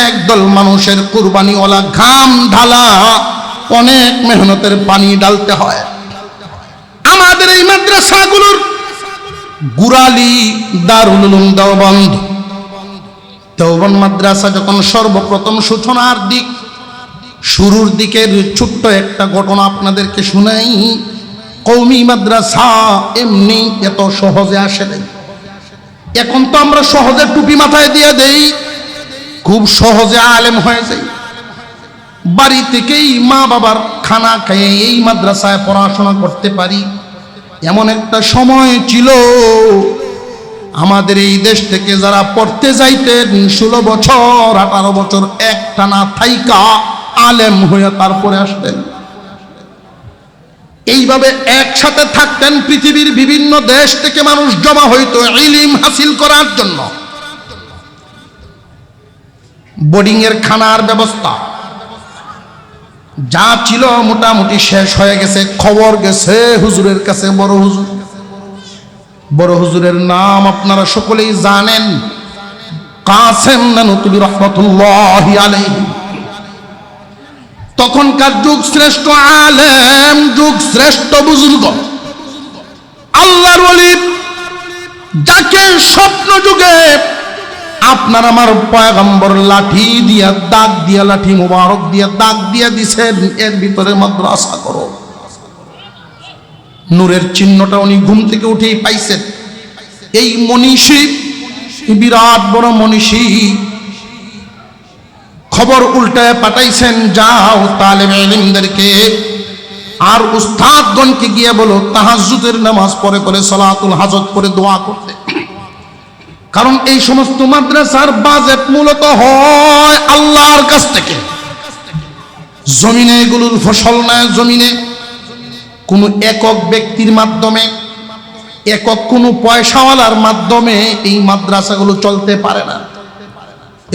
একদল মানুষের কুরবানিওয়ালা ঘাম ঢালা, অনেক মেহনতের পানি ডালতে হয়। আমাদের এই মাদ্রাসাগুলোর গুরালি দারুল উলুম দেওবন্দ মাদ্রাসা যখন সর্বপ্রথম সূচনার শুরুর দিকের ছোট্ট একটা ঘটনা আপনাদেরকে শুনাই। কওমি মাদ্রাসা এমনি এত সহজে আসে নাই। এখন তো আমরা সহজে টুপি মাথায় দিয়ে দেই, খুব সহজে আলেম হয়ে যাই। বাড়ি থেকেই মা বাবার খানা খেয়ে এই মাদ্রাসায় পড়াশোনা করতে পারি। এমন একটা সময় ছিল আমাদের এই দেশ থেকে যারা পড়তে যাইতেন 16 বছর 18 বছর একটানা থাইকা আলেম হয়ে তারপরে আসতেন। এইভাবে একসাথে থাকতেন। পৃথিবীর বিভিন্ন দেশ থেকে মানুষ জমা হইতো ইলম হাসিল করার জন্য। বোর্ডিং এর খানার ব্যবস্থা যা ছিল মোটামুটি শেষ হয়ে গেছে। খবর গেছে হুজুরের কাছে, বড় হুজুরের নাম আপনারা সকলেই জানেন, কাসেম নানুতুবি রহমাতুল্লাহি আলাইহি। তখনকার যুগ শ্রেষ্ঠ আলেম, যুগ শ্রেষ্ঠ বুজুর্গ, আল্লাহর ওলি, যাকে স্বপ্ন যুগে আপনার আমার পয়গম্বর লাঠি দিয়া দাগ দিয়া, লাঠি মুবারক দিয়া দাগ দিয়া দিছেন, এর ভিতরে মাদ্রাসা করো। নূরের চিহ্নটা উনি ঘুম থেকে উঠেই পাইছেন। এই মনীষী, বিরাট বড় মনীষী, খবর উল্টায় পাঠাইছেন, যাও তালেবে ইলমদেরকে আর উস্তাদগণকে গিয়ে বলো তাহাজ্জুদের নামাজ পড়ে পড়ে সালাতুল হাজত পড়ে দোয়া করতে। কারণ এই সমস্ত মাদ্রাসার বাজেট মূলত হয় আল্লাহর কাছ থেকে। জমিনে এগুলোর ফসল নয়, জমিনে কোনো একক ব্যক্তির মাধ্যমে, একক কোনো পয়সাওয়ালার মাধ্যমে এই মাদ্রাসাগুলো চলতে পারে না।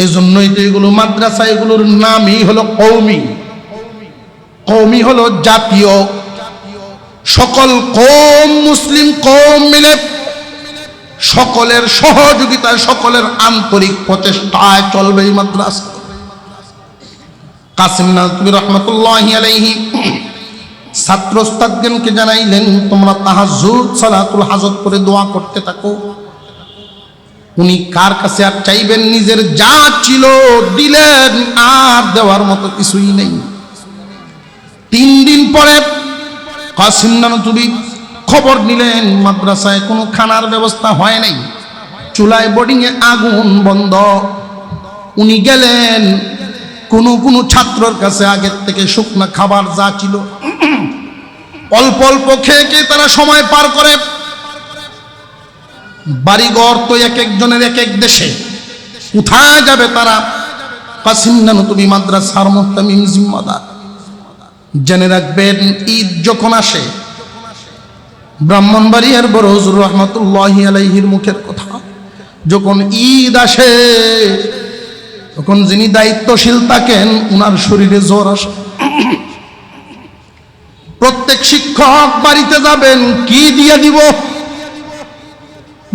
এজন্যই তো এগুলো মাদ্রাসা, এগুলোর নামই হলো কওমি। কওমি হলো জাতীয়। সকল কওম, মুসলিম কওম মিলে সকলের সহযোগিতায়, সকলের আন্তরিক প্রচেষ্টায় চলবে এই মাদ্রাসা। কাসেম নানুতুবি রহমাতুল্লাহি আলাইহি ছাত্র ওস্তাদগণকে জানাইলেন, তোমরা তাহাজ্জুদ সালাতুল হাজত করে দোয়া করতে থাকো। উনি কার কাছে আর চাইবেন? নিজের যা ছিল দিলেন, আর দেওয়ার মতো কিছুই নেই। 3 দিন পরে কাসেম নানুতুবি খবর নিলেন মাদ্রাসায় কোনো খানার ব্যবস্থা হয় নাই, চুলায় বোর্ডিং এ আগুন বন্ধ। উনি গেলেন কোন ছাত্রর কাছে আগের থেকে শুকনা খাবার যা ছিল অল্প অল্প খেয়ে খেয়ে তারা সময় পার করে। বাড়িঘর তো এক একজনের এক এক দেশে, কোথায় যাবে তারা? কাসেম নানুতুবি মাদ্রাসার মুহতামিম জিম্মাদার। জেনে রাখবেন, ঈদ যখন আসে, ব্রাহ্মণবাড়িয়ার বড় হুজুর রহমাতুল্লাহি আলাইহির মুখের কথা, যখন ঈদ আসে তখন যিনি দায়িত্বশীল থাকেন উনার শরীরে জ্বর আসে। প্রত্যেক শিক্ষক বাড়িতে যাবেন, কি দিয়ে দিব?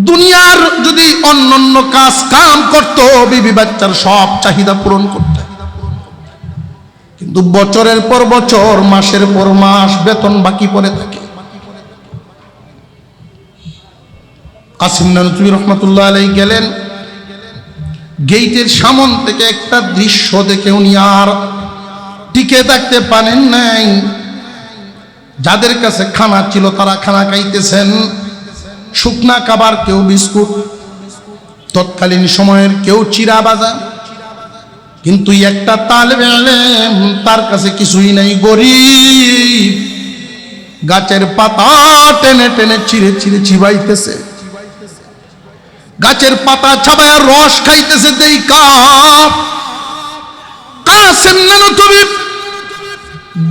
দুনিয়ার যদি অন্যান্য কাজ কাম করত, বিবি বাচ্চার সব চাহিদা পূরণ করত, কিন্তু বছরের পর বছর, মাসের পর মাস বেতন বাকি পড়ে থাকে। কাসেম নানুতুবি রহমাতুল্লাহ আলাইহি গেলেন, গেইটের সামন থেকে একটা দৃশ্য দেখে উনি আর টিকে থাকতে পারেন নাই। যাদের কাছে খানা ছিল তারা খানা খাইতেছেন, শুকনা খাবার, কেউ বিস্কুট, তৎকালীন সময়ের কেউ চিরা ভাজা। কিন্তু একটা তালেবে ইলম, তার কাছে কিছুই নাই, গরিব, গাছের পাতা টেনে টেনে ছিঁড়ে ছিঁড়ে চিবাইতেছে, গাছের পাতা ছাবায় রস খাইতেছে। দেইকা কাসেম নানুতুবি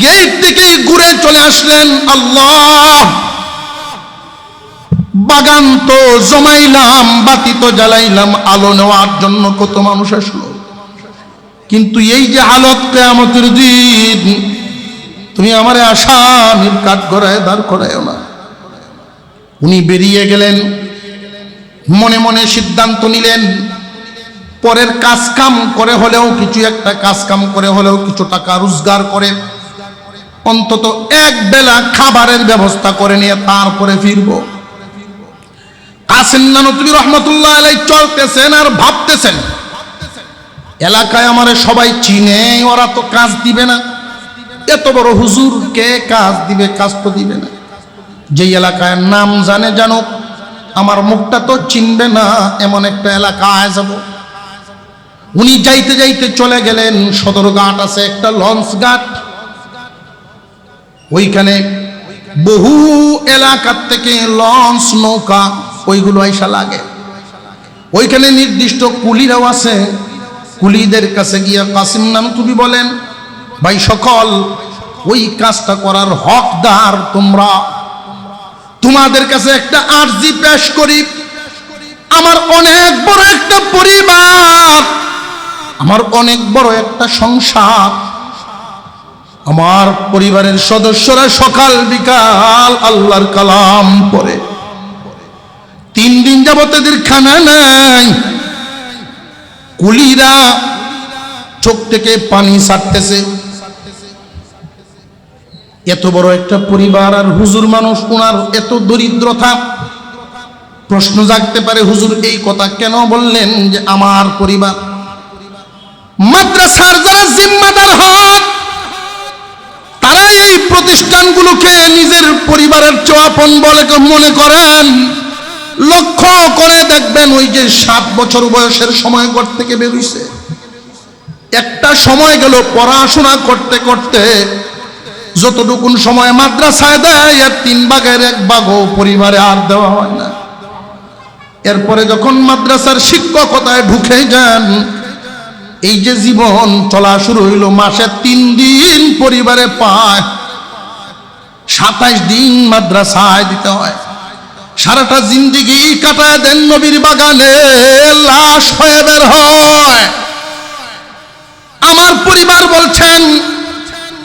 গেট থেকে ঘুরে চলে আসলেন। আল্লাহ, বাগান তো জমাইলাম, বাতি তো জ্বালাইলাম, আলো নেওয়ার জন্য কত মানুষ আসলো, কিন্তু এই যে হালত কিয়ামতের দিন, তুমি আমারে আসামির কাঠ গড়ায় দাঁড় করায়ও না। উনি বেরিয়ে গেলেন, মনে মনে সিদ্ধান্ত নিলেন, পরের কাজ কাম করে হলেও, কিছু একটা কাজ কাম করে হলেও কিছু টাকা রোজগার করে অন্তত এক বেলা খাবারের ব্যবস্থা করে নিয়ে তারপরে ফিরব। কাসেম নানুতুবি রহমাতুল্লাহ আলাইহি চলতেছেন আর ভাবতেছেন, এলাকায় আমারে সবাই চিনে, ওরা তো কাজ দিবে না, এত বড় হুজুর, কে কাজ দিবে? কাজ তো দিবে না। যেই এলাকায় নাম জানে জানুক, আমার মুখটা তো চিনবে না এমন একটা এলাকায় যাব। উনি যাইতে যাইতে চলে গেলেন, সদরঘাট আছে একটা লঞ্চ ঘাট, ওইখানে বহু এলাকার থেকে লঞ্চ নৌকা ওইগুলো আইসা লাগে। ওইখানে নির্দিষ্ট কুলিরাও আছে। কুলিদের কাছে গিয়া কাসিম নানতুবি বলেন, ভাই সকল, ওই কাজটা করার হকদার তোমরা। তোমাদের কাছে একটা আরজি পেশ করি, আমার অনেক বড় একটা পরিবার, আমার অনেক বড় একটা সংসার, আমার পরিবারের সদস্যরা সকাল বিকাল আল্লাহর কালাম পড়ে, 3 দিন যাবত এদের খানা নাই। কুলিরা চোখ থেকে পানি ছাড়তেছে। এত বড় একটা পরিবার আর হুজুর মানুষ, ওনার এত দরিদ্রতা। প্রশ্ন জাগতে পারে, হুজুর এই কথা কেন বললেন যে আমার পরিবার? মাদ্রাসার যারা জিম্মাদার হন, তারা এই প্রতিষ্ঠানগুলোকে নিজের পরিবারের চোয়াপন বলে মনে করেন। লক্ষ্য করে দেখবেন, ওই যে 7 বছর বয়সের সময় ঘর থেকে বেরিয়েছে, একটা সময় গেল পড়াশোনা করতে করতে, যতটুকুন সময় মাদ্রাসায় দেয় এর 3 ভাগের 1 ভাগও পরিবারে আর দেওয়া হয় না। এরপরে যখন মাদ্রাসার শিক্ষকতায় ঢুকে যান, এই যে জীবন চলা শুরু হইল, মাসে 3 দিন পরিবারে পায়, 27 দিন মাদ্রাসায় দিতে হয়। সারাটা জিন্দেগি কাটায় দেন নবীর বাগানে, লাশ হয়ে বের হয়। আমার পরিবার বলছেন,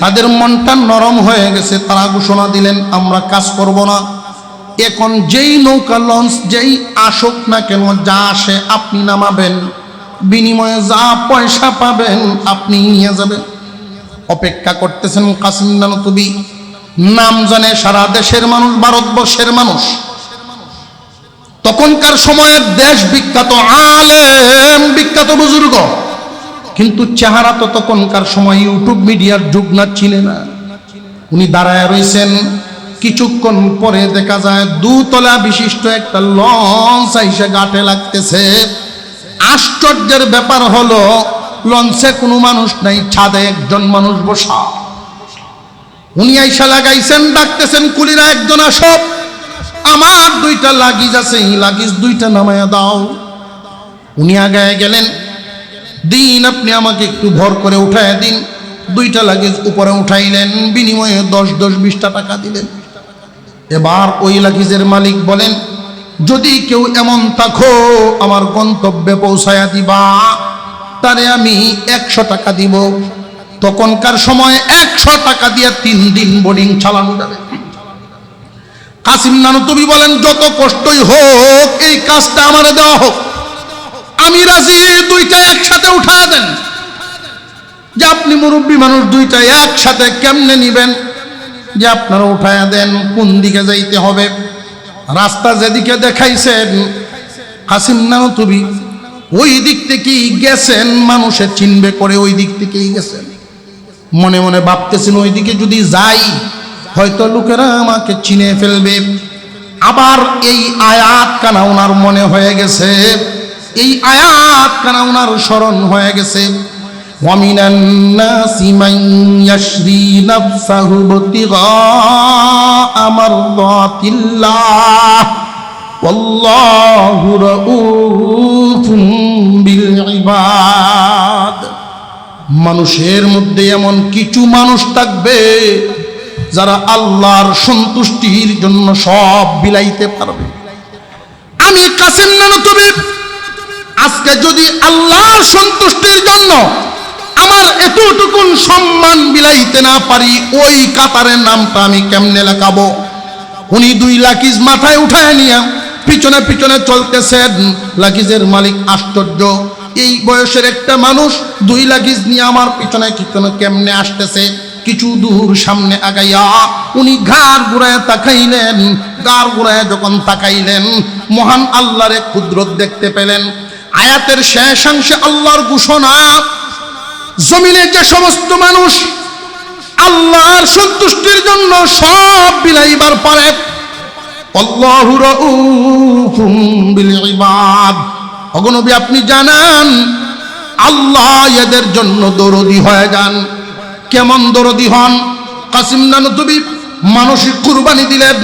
তাদের মনটা নরম হয়ে গেছে। তারা ঘোষণা দিলেন, আমরা কাজ করব না। এখন যেই নৌকা লঞ্চ যেই আসুক না কেন, যা আসে আপনি নামাবেন, বিনিময়ে যা পয়সা পাবেন আপনি নিয়ে যাবেন। অপেক্ষা করতেছেন কাসিম নানতুবি, নাম জানে সারা দেশের মানুষ, ভারতবর্ষের মানুষ। তখনকার সময়ের দেশ বিখ্যাত আলেম, বিখ্যাত বুজুর্গ, কিন্তু চেহারা তো তখনকার সময় ইউটিউব মিডিয়ার যুগ না, চিনে না। উনি দাঁড়ায় রয়েছেন, কিছুক্ষণ পরে দেখা যায় 2 তলা বিশিষ্ট একটা লঞ্চ আইসা ঘাটে লাগতেছে। আশ্চর্যের ব্যাপার হলো, লঞ্চে কোনো মানুষ নাই, ছাদে একজন মানুষ বসা। উনি আইসা লাগাইছেন, ডাকতেছেন, কুলিরা একজন আসো, আমার 2টা লাগেজ আছে, এই লাগেজ 2টা নামায়া দাও। উনি আগায় গেলেন, দিন আপনি আমাকে একটু ভর করে উঠায় দিন। 2টা লাগেজ উপরে উঠাইলেন, বিনিময়ে 10-20টা টাকা দিলেন। এবার ওই লাগেজের মালিক বলেন, যদি কেউ এমন থাকো আমার গন্তব্যে পৌঁছায়া দিবা, তারে আমি 100 টাকা দিব। তখনকার সময় 100 টাকা দিয়ে 3 দিন বোর্ডিং চালানো যাবে। কাসিম নানতুবি বলেন, যত কষ্টই হোক এই কাজটা আমারে দেওয়া হোক, আমি রাজি। 2টা একসাথে উঠায় দেন। যে আপনি মুরব্বী মানুষ, 2টা একসাথে কেমনে নিবেন? যে আপনারা উঠায় দেন। কোন দিকে যাইতে হবে? রাস্তা যেদিকে দেখাইছেন কাসিম নানতুবি, ওই দিক থেকেই গেছেন। মানুষে চিনবে করে ওই দিক থেকেই গেছেন। মনে মনে ভাবতেছেন, ওই দিকে যদি যাই হয়তো লোকেরা আমাকে চিনে ফেলবে। আবার এই আয়াত কানা ওনার মনে হয়ে গেছে, এই আয়াত কানা ওনার স্মরণ হয়ে গেছে। ওয়ামিনান নাসি মান ইয়াশরি নাফসাহু ইবতিগা মারদাতিল্লাহ ওয়াল্লাহু রাউফুম বিল ইবাদ। মানুষের মধ্যে এমন কিছু মানুষ থাকবে যারা আল্লাহর সন্তুষ্টির জন্য সব বিলাইতে পারবে। আমি কাসিম নানতুবি আজকে যদি আল্লাহর সন্তুষ্টির জন্য আমার এতটুকুন সম্মান বিলাইতে না পারি, ওই কাতারের নামটা আমি কেমনে লেখাবো? উনি 2 লাগেজ মাথায় উঠায় নিয়ে পিছনে পিছনে চলতেছেন। লাগেজের মালিক আশ্চর্য, এই বয়সের একটা মানুষ 2 লাগেজ নিয়ে আমার পিছনে কেমনে আসতেছে। কিছু দূর সামনে আগাইয়া উনি ঘাড় ঘুরায় তাকাইলেন। ঘাড় ঘুরায় যখন তাকাইলেন, মহান আল্লাহর এক কুদরত দেখতে পেলেন। আয়াতের শেষাংশে আল্লাহর ঘোষণা, জমিনে যে সমস্ত মানুষ আল্লাহর সন্তুষ্টির জন্য সব বিলাইবার পারে, আল্লাহু রাউফুম বিল ইবাদ। ওগো নবী আপনি জানান আল্লাহ এদের জন্য দরদি হয়ে যান। কেমন দরদি হন? কাসিম নানতুবি মানসিক কুরবানি দিলেন।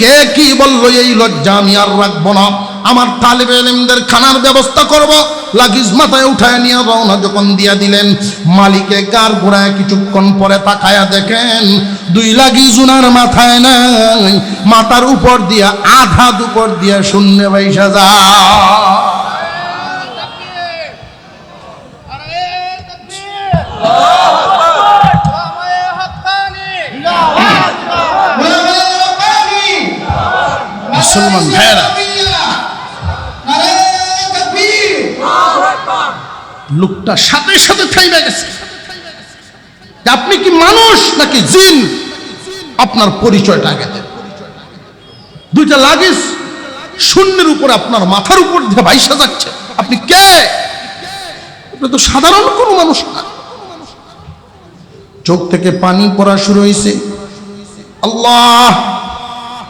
কে কি বলল এই লজ্জা আমি আর রাখবো না, আমার তালিবে ইলমদের খানার ব্যবস্থা করব। লাগেজ মাথায় উঠায় নিয়ে রওনা যখন দিয়া দিলেন, মালিকে গার ঘোড়ায় কিছুক্ষণ পরে তাকায়া দেখেন 2 লাগেজ উনার মাথায় নাই, মাথার উপর দিয়া আধা উপর দিয়া শূন্য বাইসা যায়। মুসলমান ভাইরা, লোকটা সাথে সাথে থাইবা গেছে। আপনি কি মানুষ নাকি জিন? আপনার পরিচয়টা আগে দেন। 2টা লাগেজ শূন্যের উপর আপনার মাথার উপর দিয়ে ভাইসা যাচ্ছে, আপনি কে? আপনি তো সাধারণ কোনো মানুষ না। চোখ থেকে পানি পড়া শুরু হয়েছে। আল্লাহ,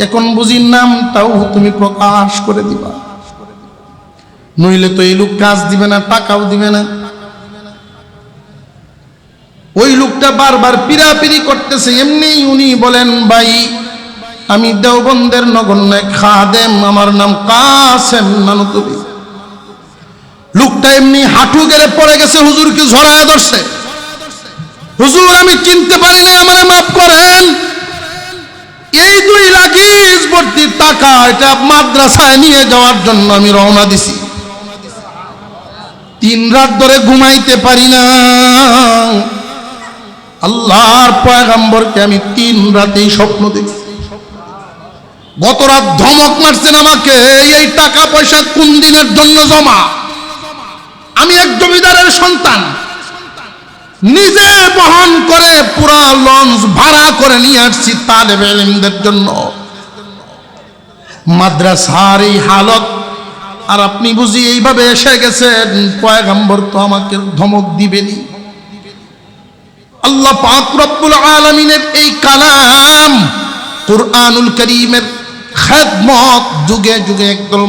এখন বুঝি নামটাও তুমি প্রকাশ করে দিবা, নইলে তো এই লোক কাজ দিবে না, টাকাও দিবে না। ওই লোকটা বারবার পিরাপিরি করতেছে। এমনি উনি বলেন, ভাই আমি দেওবন্দের নগণ্য খাদেম, আমার নাম কাসেম নানুতুবি। লোকটা এমনি হাঁটু গেলে পড়ে গেছে, হুজুরকে ঝরায় ধরছে। হুজুর আমি চিনতে পারি না, আমারে মাফ করেন। এই 2 লাগেজ ভর্তি টাকা, এটা মাদ্রাসায় নিয়ে যাওয়ার জন্য আমি রওনা দিছি। 3 রাত ধরে ঘুমাইতে পারি না। আল্লাহর পয়গম্বরকে আমি 3 রাতেই স্বপ্ন দেখছি। গত রাত ধমক মারছেন আমাকে, এই টাকা পয়সা কোন দিনের জন্য জমা? আমি এক জমিদারের সন্তান, নিজে বহন করে পুরা লঞ্চ ভাড়া করে নিয়ে আসছি তালেবে ইলমদের জন্য। মাদ্রাসার এই হালত, আর আপনি বুঝি এইভাবে এসে গেছেন। পয়গম্বর তো আমাকে ধমক দিবেনি। আল্লাহ পাক রব্বুল আলামিনের এই কালাম কুরআনুল কারীমের খেদমত, যুগে যুগে একদল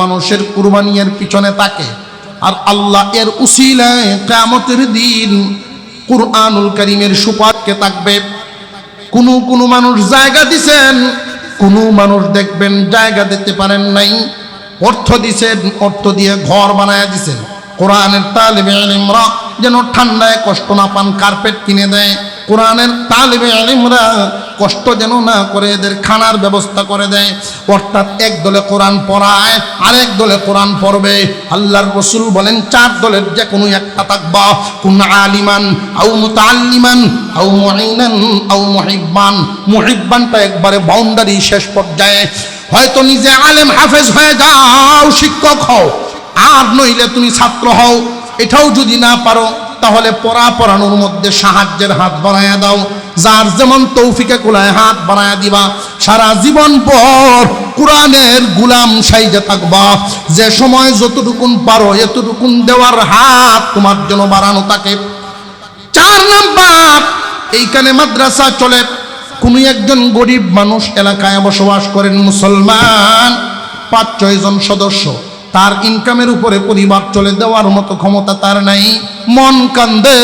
মানুষের কুরবানির পিছনে থাকে। আর আল্লাহ এর উসিলায় কিয়ামতের দিন কুরআনুল কারীমের সুপারকে থাকবে। কোন মানুষ জায়গা দিছেন, কোন মানুষ দেখবেন জায়গা দিতে পারেন নাই, অর্থ দিছেন, অর্থ দিয়ে ঘর বানায় দিছেন। কোরআনের তালিবে ইলমরা যেন ঠান্ডায় কষ্ট না পান, কার্পেট কিনে দেয়। কোরআনের তালিবে ইলমরা কষ্ট যেন না করে এদের খানার ব্যবস্থা করে দেয়। অর্থাৎ এক দলে কোরআন পড়ায়, আরেক দলে কোরআন পড়বে। আল্লাহর রাসূল বলেন 4 দলের যে কোনো একটা থাকবা। কুন আলিমান আও মুতাআল্লিমান আও মুঈনান আও মুহিব্বান। মুহিব্বানটা একবারে বাউন্ডারি শেষ পর্যায়ে। হয়তো নিজে আলেম হাফেজ হয়ে যাও, শিক্ষক হও, আর নইলে তুমি ছাত্র হও। এটাও যদি না পারো তাহলে পড়ানোর মধ্যে সাহায্যের হাত বাড়ায়া দাও। যার যেমন তৌফিকে কুলায় হাত বাড়ায়া দিবা। সারা জীবন পর কোরআনের গুলাম সাইজে থাকবা। যে সময় যতটুকুন পারো এতটুকুন দেওয়ার হাত তোমার জন্য বাড়ানো থাকে। 4 নাম্বার, এইখানে মাদ্রাসা চলে। কোনো একজন গরিব মানুষ এলাকায় বসবাস করেন, মুসলমান, 5-6 জন সদস্য। তার ইনকামের উপরে পরিবার চলে দেওয়ার মতো ক্ষমতা তার নাই। মন কান্দে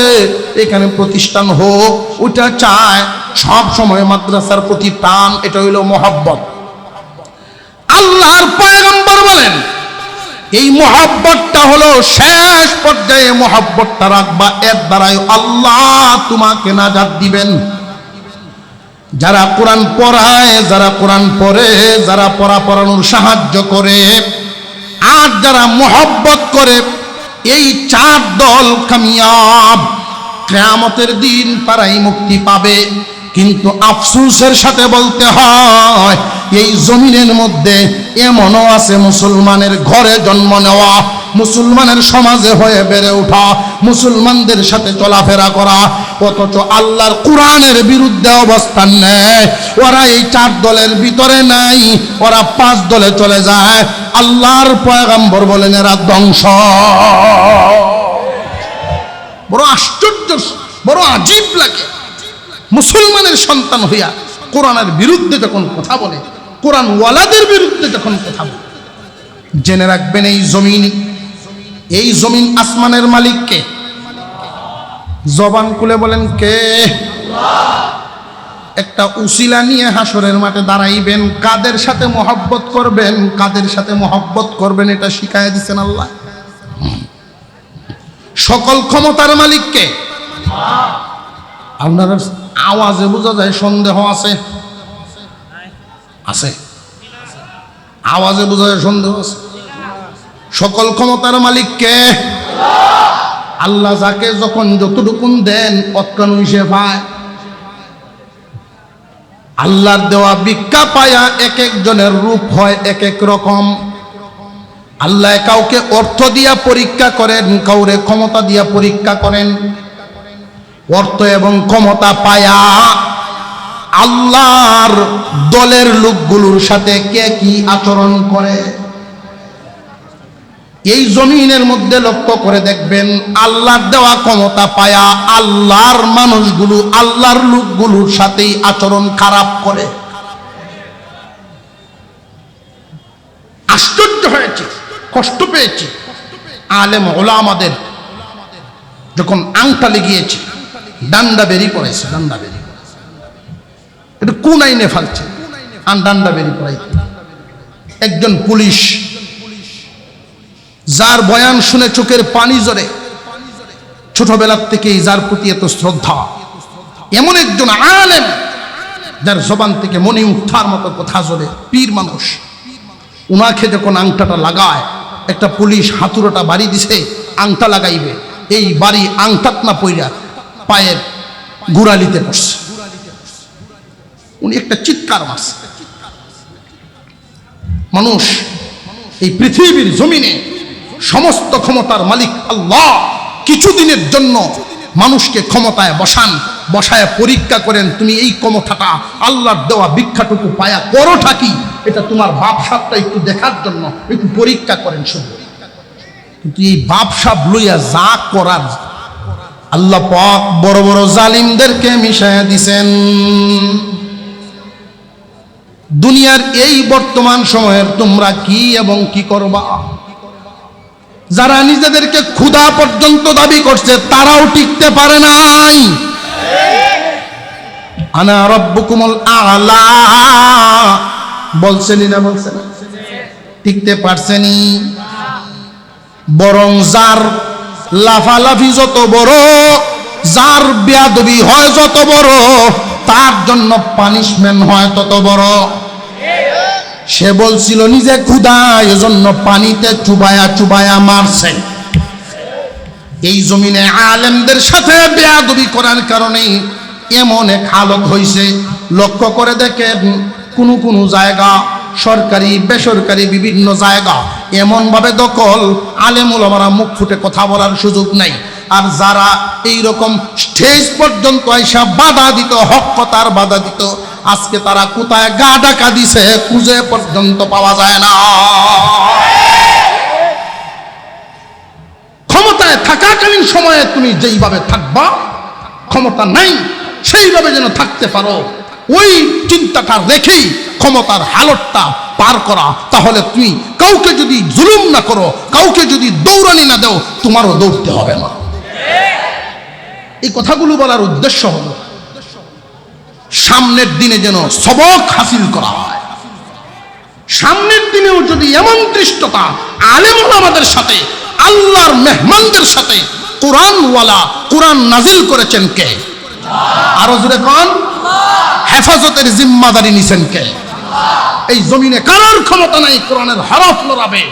এখানে প্রতিষ্ঠান হোক, ওটা চায়। সব সময় মাদ্রাসার প্রতি টান, এটা হইল মহব্বত। আল্লাহর পয়গম্বর বলেন এই মহব্বতটা হলো শেষ পর্যায়ে। মহব্বতটা রাখবা, এর দ্বারাই আল্লাহ তোমাকে নাজাত দিবেন। যারা কোরআন পড়ায়, যারা কোরআন পড়ে, যারা পড়ানোর সাহায্য করে, আর যারা মহব্বত করে, এই 4 দল কামিয়াব। কিয়ামতের দিন তারাই মুক্তি পাবে। কিন্তু আফসোসের সাথে বলতে হয়, এই জমিনের মধ্যে এমনও আছে মুসলমানের ঘরে জন্ম নেওয়া, মুসলমানের সমাজে হয়ে বেড়ে ওঠা, মুসলমানদের সাথে চলাফেরা করা, অথচ আল্লাহর কোরআনের বিরুদ্ধে অবস্থান নেয়। ওরা এই 4 দলের ভিতরে নাই, ওরা 5 দলে চলে যায়। আল্লাহর পয়গম্বর বলেন এরা ধ্বংস। বড় আশ্চর্য, বড় আজীব লাগে মুসলমানের সন্তান হইয়া কোরআনের বিরুদ্ধে যখন কথা বলে, কোরআন ওয়ালাদের বিরুদ্ধে যখন কথা বলে, জেনে রাখবেন এই জমিন আসমানের মালিক কে? জবান খুলে বলেন কে? একটা উসিলা নিয়ে হাসরের মাঠে দাঁড়াইবেন, কাদের সাথে মহব্বত করবেন, কাদের সাথে মহব্বত করবেন এটা শিখায় দিচ্ছেন আল্লাহ। সকল ক্ষমতার মালিক কে? আপনার আওয়াজে বোঝা যায় সন্দেহ আছে, আছে আওয়াজে বোঝা যায় সন্দেহ আছে। সকল ক্ষমতার মালিক কে? আল্লাহ যাকে যখন যতটুকুন দেন অতকানু সে পায়। আল্লাহর দেওয়া ভিক্ষা পায়া এক একজনের রূপ হয় এক এক রকম। আল্লাহ কাউকে অর্থ দিয়া পরীক্ষা করেন, কাউরে ক্ষমতা দিয়া পরীক্ষা করেন। অর্থ এবং ক্ষমতা পায়া আল্লাহর দলের লোকগুলোর সাথে কে কি আচরণ করে, এই জমিনের মধ্যে লক্ষ্য করে দেখবেন। আল্লাহর দেওয়া ক্ষমতা পায়া আল্লাহর মানুষগুলো আল্লাহর লোকগুলোর সাথেই আচরণ খারাপ করে। আশ্চর্য হয়েছে, কষ্ট পেয়েছি। আলেম ওলামাদের যখন আংটা লেগিয়েছে, ডান্ডা বেরি পড়েছে, ডান্ডা বেরি এটা কোন আইনে ফালছে, ডান্ডা বেরি পড়াইতে। একজন পুলিশ যার বয়ান শুনে চোখের পানি ঝরে, ছোটবেলার থেকেই যার প্রতি এত শ্রদ্ধা, এমন একজন আলেম যার জবান থেকে মনে উঠার মতো কথা ঝরে, পীর মানুষ, উনাকে যখন আংটাটা লাগায়, একটা পুলিশ হাতুড়োটা বাড়ি দিছে, আংটা লাগাইবে, এই বাড়ি আংটাত না পইরা পায়ের গুড়ালিতে পড়ছে। উনি একটা চিৎকার মারছে। মানুষ এই পৃথিবীর জমিনে সমস্ত ক্ষমতার মালিক আল্লাহ কিছুদিনের জন্য মানুষকে ক্ষমতায় বসায় পরীক্ষা করেন, তুমি এই ক্ষমতাটা আল্লাহর দেওয়া ভিক্ষাটুকু পায়া করোটা কি, এটা তোমার বাপসাপটা একটু দেখার জন্য একটু পরীক্ষা করেন শুধু। কিন্তু এই বাপসাপ লইয়া যা করার আল্লাহ পাক বড় বড় জালিমদেরকে মিশাইয়া দিছেন। দুনিয়ার এই বর্তমান সময়ের তোমরা কি এবং কি করবা? যারা নিজেদেরকে ক্ষুধা পর্যন্ত দাবি করছে তারাও টিকতে পারে নাই। আনা রাব্বুকুমুল আ'লা বলছেনই না, বলছেন, টিকতে পারছেনি। বরং যার লাফালাফি যত বড়, যার বেয়াদবি হয় যত বড়, তার জন্য পানিশমেন্ট হয় তত বড়। সে বলছিল নিজে ক্ষুধা, এজন্য পানিতে চুবায়া চুবায়া মারছে। এই জমিনে আলেমদের সাথে বেয়াদবি করার কারণে এমন এক হালত হয়েছে। লক্ষ্য করে দেখেন, কোন জায়গা সরকারি বেসরকারি বিভিন্ন জায়গা এমন ভাবে দখল, আলেম ওলামারা মুখ ফুটে কথা বলার সুযোগ নাই। আর যারা এই রকম স্টেজ পর্যন্ত আইসা বাধা দিত, হক কথার বাধা দিত, আজকে তারা কোথায় গা ডাকা দিছে খুঁজে পর্যন্ত পাওয়া যায় না। ক্ষমতায় থাকাকালীন সময়ে তুমি যেইভাবে থাকবা, ক্ষমতা নাই সেইভাবে যেন থাকতে পারো, ওই চিন্তাটা রেখেই ক্ষমতার হালতটা পার করা। তাহলে তুমি কাউকে যদি জুলুম না করো, কাউকে যদি দৌড়ানি না দাও, তোমারও দৌড়তে হবে না। এই কথাগুলো বলার উদ্দেশ্য হলো সামনের দিনে যেন সবক হাসিল করা হয়। সামনের দিনেও যদি এমন দৃষ্টতা আলেম ওলামাদের সাথে, আল্লাহর মেহমানদের সাথে, কোরআনওয়ালা, কোরআন নাজিল করেছেন কে? আরো জোরে কোন? হেফাজতের জিম্মাদারি নিছেন কে? এই জমিনে কারোর ক্ষমতা নাই কোরআনের হরফ লড়াবে,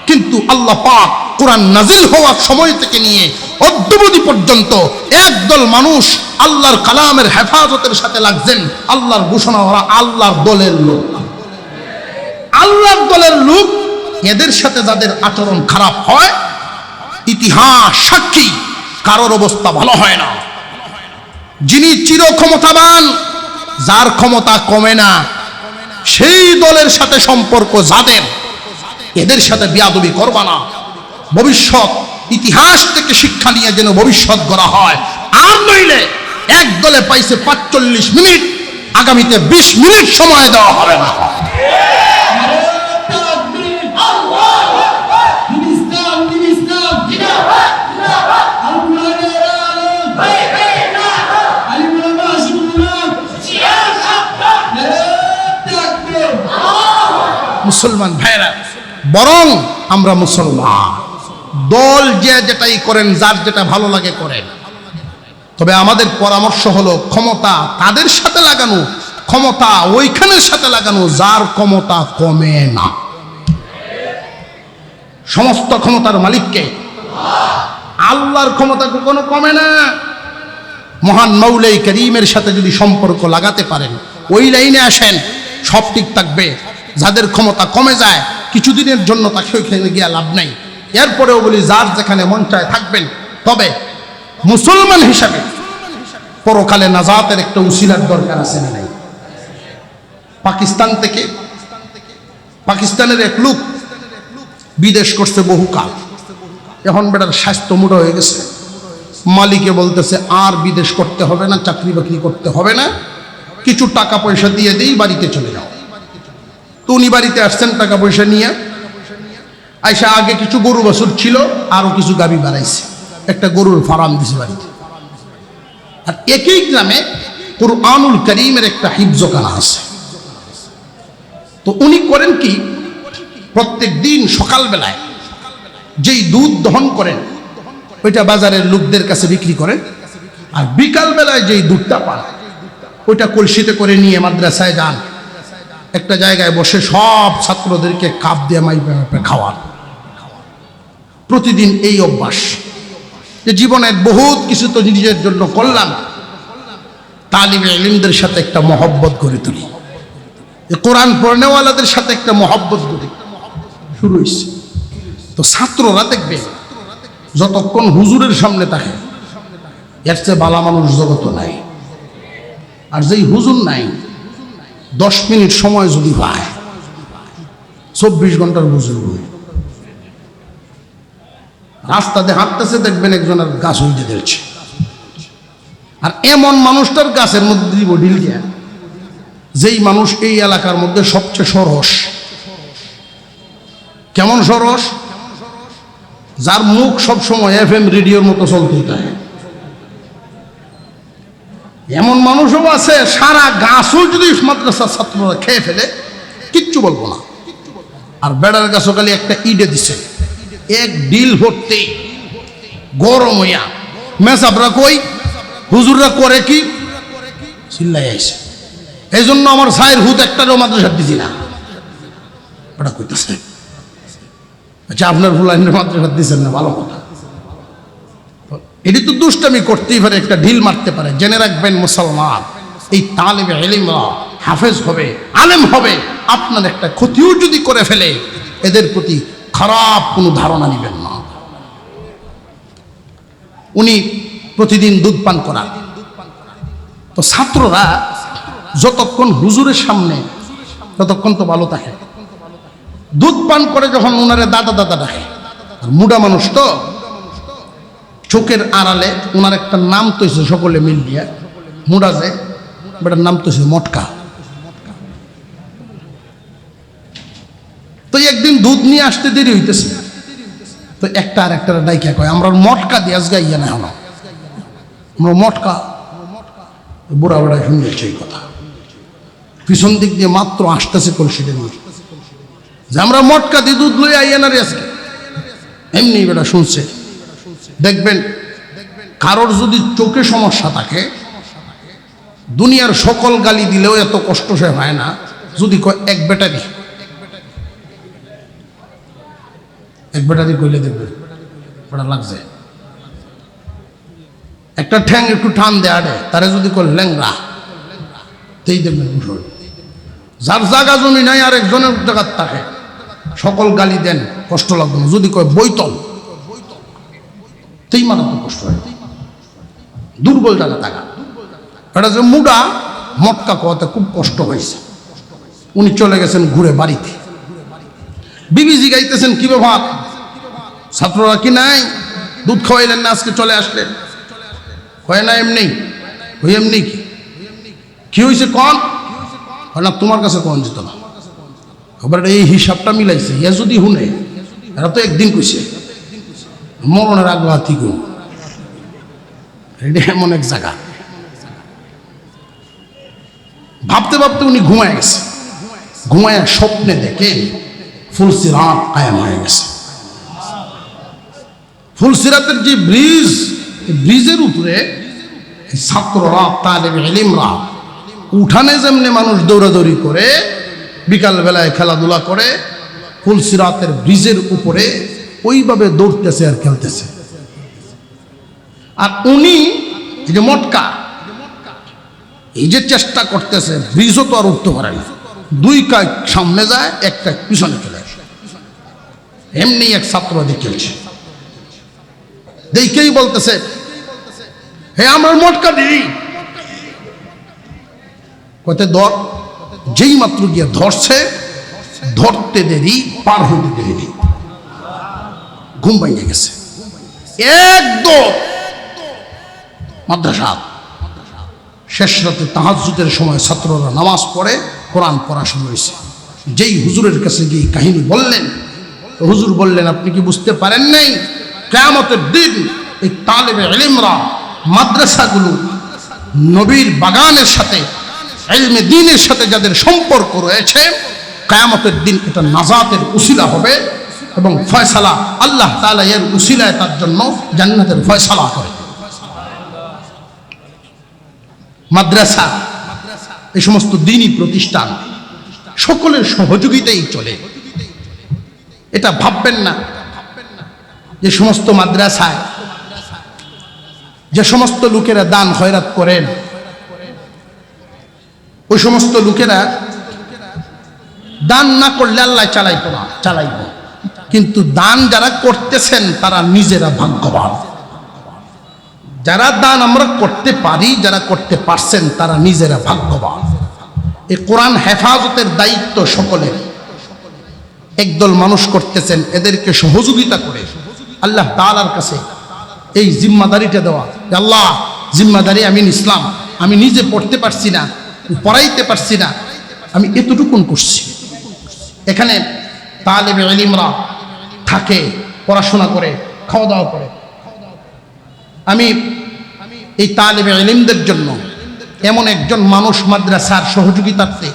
কিন্তু আল্লাহ পাক কোরআন নাজিল হওয়ার সময় থেকে নিয়ে অদ্যবধি পর্যন্ত একদল মানুষ আল্লাহর কালামের হেফাজতের সাথে লাগছেন। আল্লাহর ঘোষণা, ওরা আল্লাহর দলের লোক। আল্লাহর দলের লোক, এদের সাথে যাদের আচরণ খারাপ হয়, ইতিহাস সাক্ষী কারোর অবস্থা ভালো হয় না। যিনি চির ক্ষমতাবান, যার ক্ষমতা কমে না, সেই দলের সাথে সম্পর্ক যাদের, এদের সাথে বিয়াদবি করবা না। ভবিষ্যৎ ইতিহাস থেকে শিক্ষা নিয়ে যেন ভবিষ্যৎ গড়া হয়। আর নইলে এক দলে পাইছে 45 মিনিট, আগামীতে 20 মিনিট সময় দেওয়া হবে না। মুসলমান ভাইরা, বরং আমরা মুসলমান, দল যে যেটাই করেন, যার যেটা ভালো লাগে করেন, তবে আমাদের পরামর্শ হলো ক্ষমতা তাদের সাথে লাগানো, ক্ষমতা ওইখানের সাথে লাগানো যার ক্ষমতা কমে না। সমস্ত ক্ষমতার মালিককে, আল্লাহর ক্ষমতা কখনো কমে না। মহান মৌলাই করিমের সাথে যদি সম্পর্ক লাগাতে পারেন, ওই লাইনে আসেন, সব ঠিক থাকবে। যাদের ক্ষমতা কমে যায় কিছুদিনের জন্য, তাকে ওইখানে গিয়ে লাভ নাই। এরপরেও বলি, যার যেখানে মন চায় থাকবেন, তবে মুসলমান হিসাবে পরকালে নাজাতের একটা উসিলার দরকার আছে না নাই? পাকিস্তানের এক লোক বিদেশ করছে বহুকাল, এখন বেটার স্বাস্থ্য মুড়ো হয়ে গেছে। মালিকে বলতেছে আর বিদেশ করতে হবে না, চাকরি বাকরি করতে হবে না, কিছু টাকা পয়সা দিয়ে দিই, বাড়িতে চলে যাও। তো উনি বাড়িতে আসছেন টাকা পয়সা নিয়ে। আইসা আগে কিছু গরু বাছুর ছিল, আরো কিছু গাভী বাড়াইছে, একটা গরুর ফার্ম দিছে বাড়িতে। আর একই গ্রামে কুরআনুল কারীমের একটা হিফজখানা আছে। তো উনি করেন কি, প্রত্যেক দিন সকালবেলায় যেই দুধ দহন করেন ওইটা বাজারের লোকদের কাছে বিক্রি করেন, আর বিকালবেলায় যেই দুধটা পান ওইটা কলসিতে করে নিয়ে মাদ্রাসায় যান, একটা জায়গায় বসে সব ছাত্রদেরকে কাপ দিয়ে মাইপে মাইপে খাওয়ান। প্রতিদিন এই অভ্যাস, যে জীবনের বহুত কিছু তো নিজের জন্য করলাম, তালিবে ইলমদের সাথে একটা মহব্বত গড়ে তুলি, কোরআন পড়নেওয়ালাদের সাথে একটা মহব্বত গড়ে শুরু হয়েছে। তো ছাত্ররা দেখবে যতক্ষণ হুজুরের সামনে থাকে, এর চেয়ে বালা মানুষ জগত নাই। আর যেই হুজুর নাই, 10 মিনিট সময় যদি পায়, 24 ঘন্টার হুজুর। রাস্তাতে হাঁটতেছে, দেখবেন একজনের গাছ হইতে দিচ্ছে, আর এমন মানুষটার গাছের মধ্যে দিব ঢিল গিয়া, যেই মানুষ এই এলাকার মধ্যে সবচেয়ে সরস। কেমন সরস? যার মুখ সবসময় FM রেডিওর মতো চলতে থাকে। এমন মানুষও আছে, সারা গাছও যদি মাদ্রাসার ছাত্ররা খেয়ে ফেলে কিচ্ছু বলবো না। আর বেড়ার গাছও খালি একটা ইডে দিছে, এক ডিল ভর্তি গরম হইয়া। মেসাবরা কই, হুজুররা করে কি, চিল্লাই আইছে। এই জন্য আমার সাইর হুত একটারও মাদ্রাসা দিছি না। ওটা কইতেছে, আচ্ছা আপনার ফুলাইনের মাদ্রাসা দিচ্ছেন না, ভালো কথা। এটি তো দুষ্টামি করতেই পারে, একটা ঢিল মারতে পারে। জেনে রাখবেন মুসলমান, এই তালেবে ইলমরা হাফেজ হবে, আলেম হবে, আপনার একটা ক্ষতিও যদি করে ফেলে, এদের প্রতি খারাপ কোনো ধারণা নেবেন না। উনি প্রতিদিন দুধ পান করান। তো ছাত্ররা যতক্ষণ হুজুরের সামনে ততক্ষণ তো ভালো থাকে। দুধ পান করে যখন ওনারে দাদা দাদা ডাকে, আর মুডা মানুষ তো, চোখের আড়ালে ওনার একটা নাম তৈছে সকলে মিল দিয়া, মুডা যে বেটার নাম তৈছে মটকা। তো একদিন দুধ নিয়ে আসতে দেরি হইতেছে, তো একটা আর একটা ডাইকা কয়, আমরা মটকা দিয়ে আজকে ইয়া না হলো, আমরা মটকা। বুড়া বেড়া শুনেছে এই কথা, পিছন দিক দিয়ে মাত্র আসতেছে কলসিটা নিয়ে, যে আমরা মটকা দিয়ে দুধ লই আইয়া না রে আজকে। এমনি বেটা শুনছে। দেখবেন কারোর যদি চোখে সমস্যা থাকে, দুনিয়ার সকল গালি দিলেও এত কষ্ট সে হয় না যদি কয় এক ব্যাটারি কইলে দেখবেন ওটা লাগছে। একটা ঠ্যাং একটু টান দেয়া রে, তারা যদি কয় ল্যাংরা, তেই দেখবেন যার জায়গা জমি নাই আর একজনের জায়গার থাকে, সকল গালি দেন কষ্ট লাগবে না। যদি কয় বৈতল, তেই মারাত্মক কষ্ট হয়, দুর্বল জায়গা থাকা। এটা যে মুডা মটকা কোয়াতে খুব কষ্ট হয়েছে। উনি চলে গেছেন ঘুরে বাড়িতে, বিবিজি গাইতেছেন কি ব্যাপার, ছাত্ররা কি নাই, দুধ খাওয়াইলেন না, আজকে চলে আসলেন? হয় না এমনি, ওই এমনি কি হয়েছে কন না, তোমার কাছে কন যেত না। আবার এই হিসাবটা মিলাইছে, ইয়া যদি হুনে এরা তো একদিন কইছে মরণের আগ্রহাতি গুণ, এটা এমন এক জায়গা। ভাবতে ভাবতে উনি ঘুমায় গেছে, ঘুমায় স্বপ্নে দেখে ফুলসিরাত কায়েম হয়ে গেছে। ফুলসিরাতের যে ব্রিজ, ব্রিজের উপরে ছাত্ররা, তালেবে ইলমরা উঠানে যেমনি মানুষ দৌড়াদৌড়ি করে, বিকাল বেলায় খেলাধুলা করে, ফুলসিরাতের ব্রিজের উপরে ওইভাবে দৌড়তেছে আর খেলতেছে। আর উনি এই যে মটকা, এই যে চেষ্টা করতেছে, ব্রিজও তো আর উঠতে পারে না, দুই কাজ সামনে যায়, এক কাজ পিছনে চলে আসে। এমনি এক ছাত্র দেখেছে, দেখেই বলতেছে, হে আমার মটকা দিদি, কতে ধর। যেই মাত্র গিয়ে ধরছে, ধরতে দেরি, পার হইতে দেরি, ঘুম ভেঙে গেছে। একদম মাদ্রাসা শেষ রাতে তাহাজ্জুদের সময় ছাত্ররা নামাজ পড়ে, কোরআন পড়া শুরু হয়েছে। যেই হুজুরের কাছে গিয়ে কাহিনী বললেন, হুজুর বললেন, আপনি কি বুঝতে পারেন নাই কিয়ামতের দিন এই তালেবে ইলমরা মাদ্রাসাগুলো নবীর বাগানের সাথে, ইলমে দ্বীনের সাথে যাদের সম্পর্ক রয়েছে, কিয়ামতের দিন এটা নাজাতের উসিলা হবে এবং ফয়সালা আল্লাহ তাআলা এর উসিলায় তার জন্য জান্নাতের ফয়সালা করে। মাদ্রাসা, এই সমস্ত দ্বীনি প্রতিষ্ঠান সকলের সহযোগিতাই চলে। এটা ভাববেন না যে সমস্ত মাদ্রাসায় যে সমস্ত লোকেরা দান খয়রাত করেন, ওই সমস্ত লোকেরা দান না করলে আল্লাহ চালাইতো না, চালাইব। কিন্তু দান যারা করতেছেন তারা নিজেরা ভাগ্যবান। যারা দান আমরা করতে পারি, যারা করতে পারছেন তারা নিজেরা ভাগ্যবান। এই কোরআন হেফাজতের দায়িত্ব সকলের। একদল মানুষ করতেছেন, এদেরকে সহযোগিতা করে আল্লাহ তাআলার কাছে এই জিম্মাদারিটা দেওয়া, আল্লাহ জিম্মাদারি আমি নিলাম, আমি নিজে পড়তে পারছি না, পড়াইতে পারছি না, আমি এতটুকুন করছি। এখানে তালেবে ইলমরা থাকে, পড়াশোনা করে, খাওয়া দাওয়া করে। আমি এই তালেবে ইলমদের জন্য এমন একজন মানুষ মাদ্রাসার সহযোগিতার্থে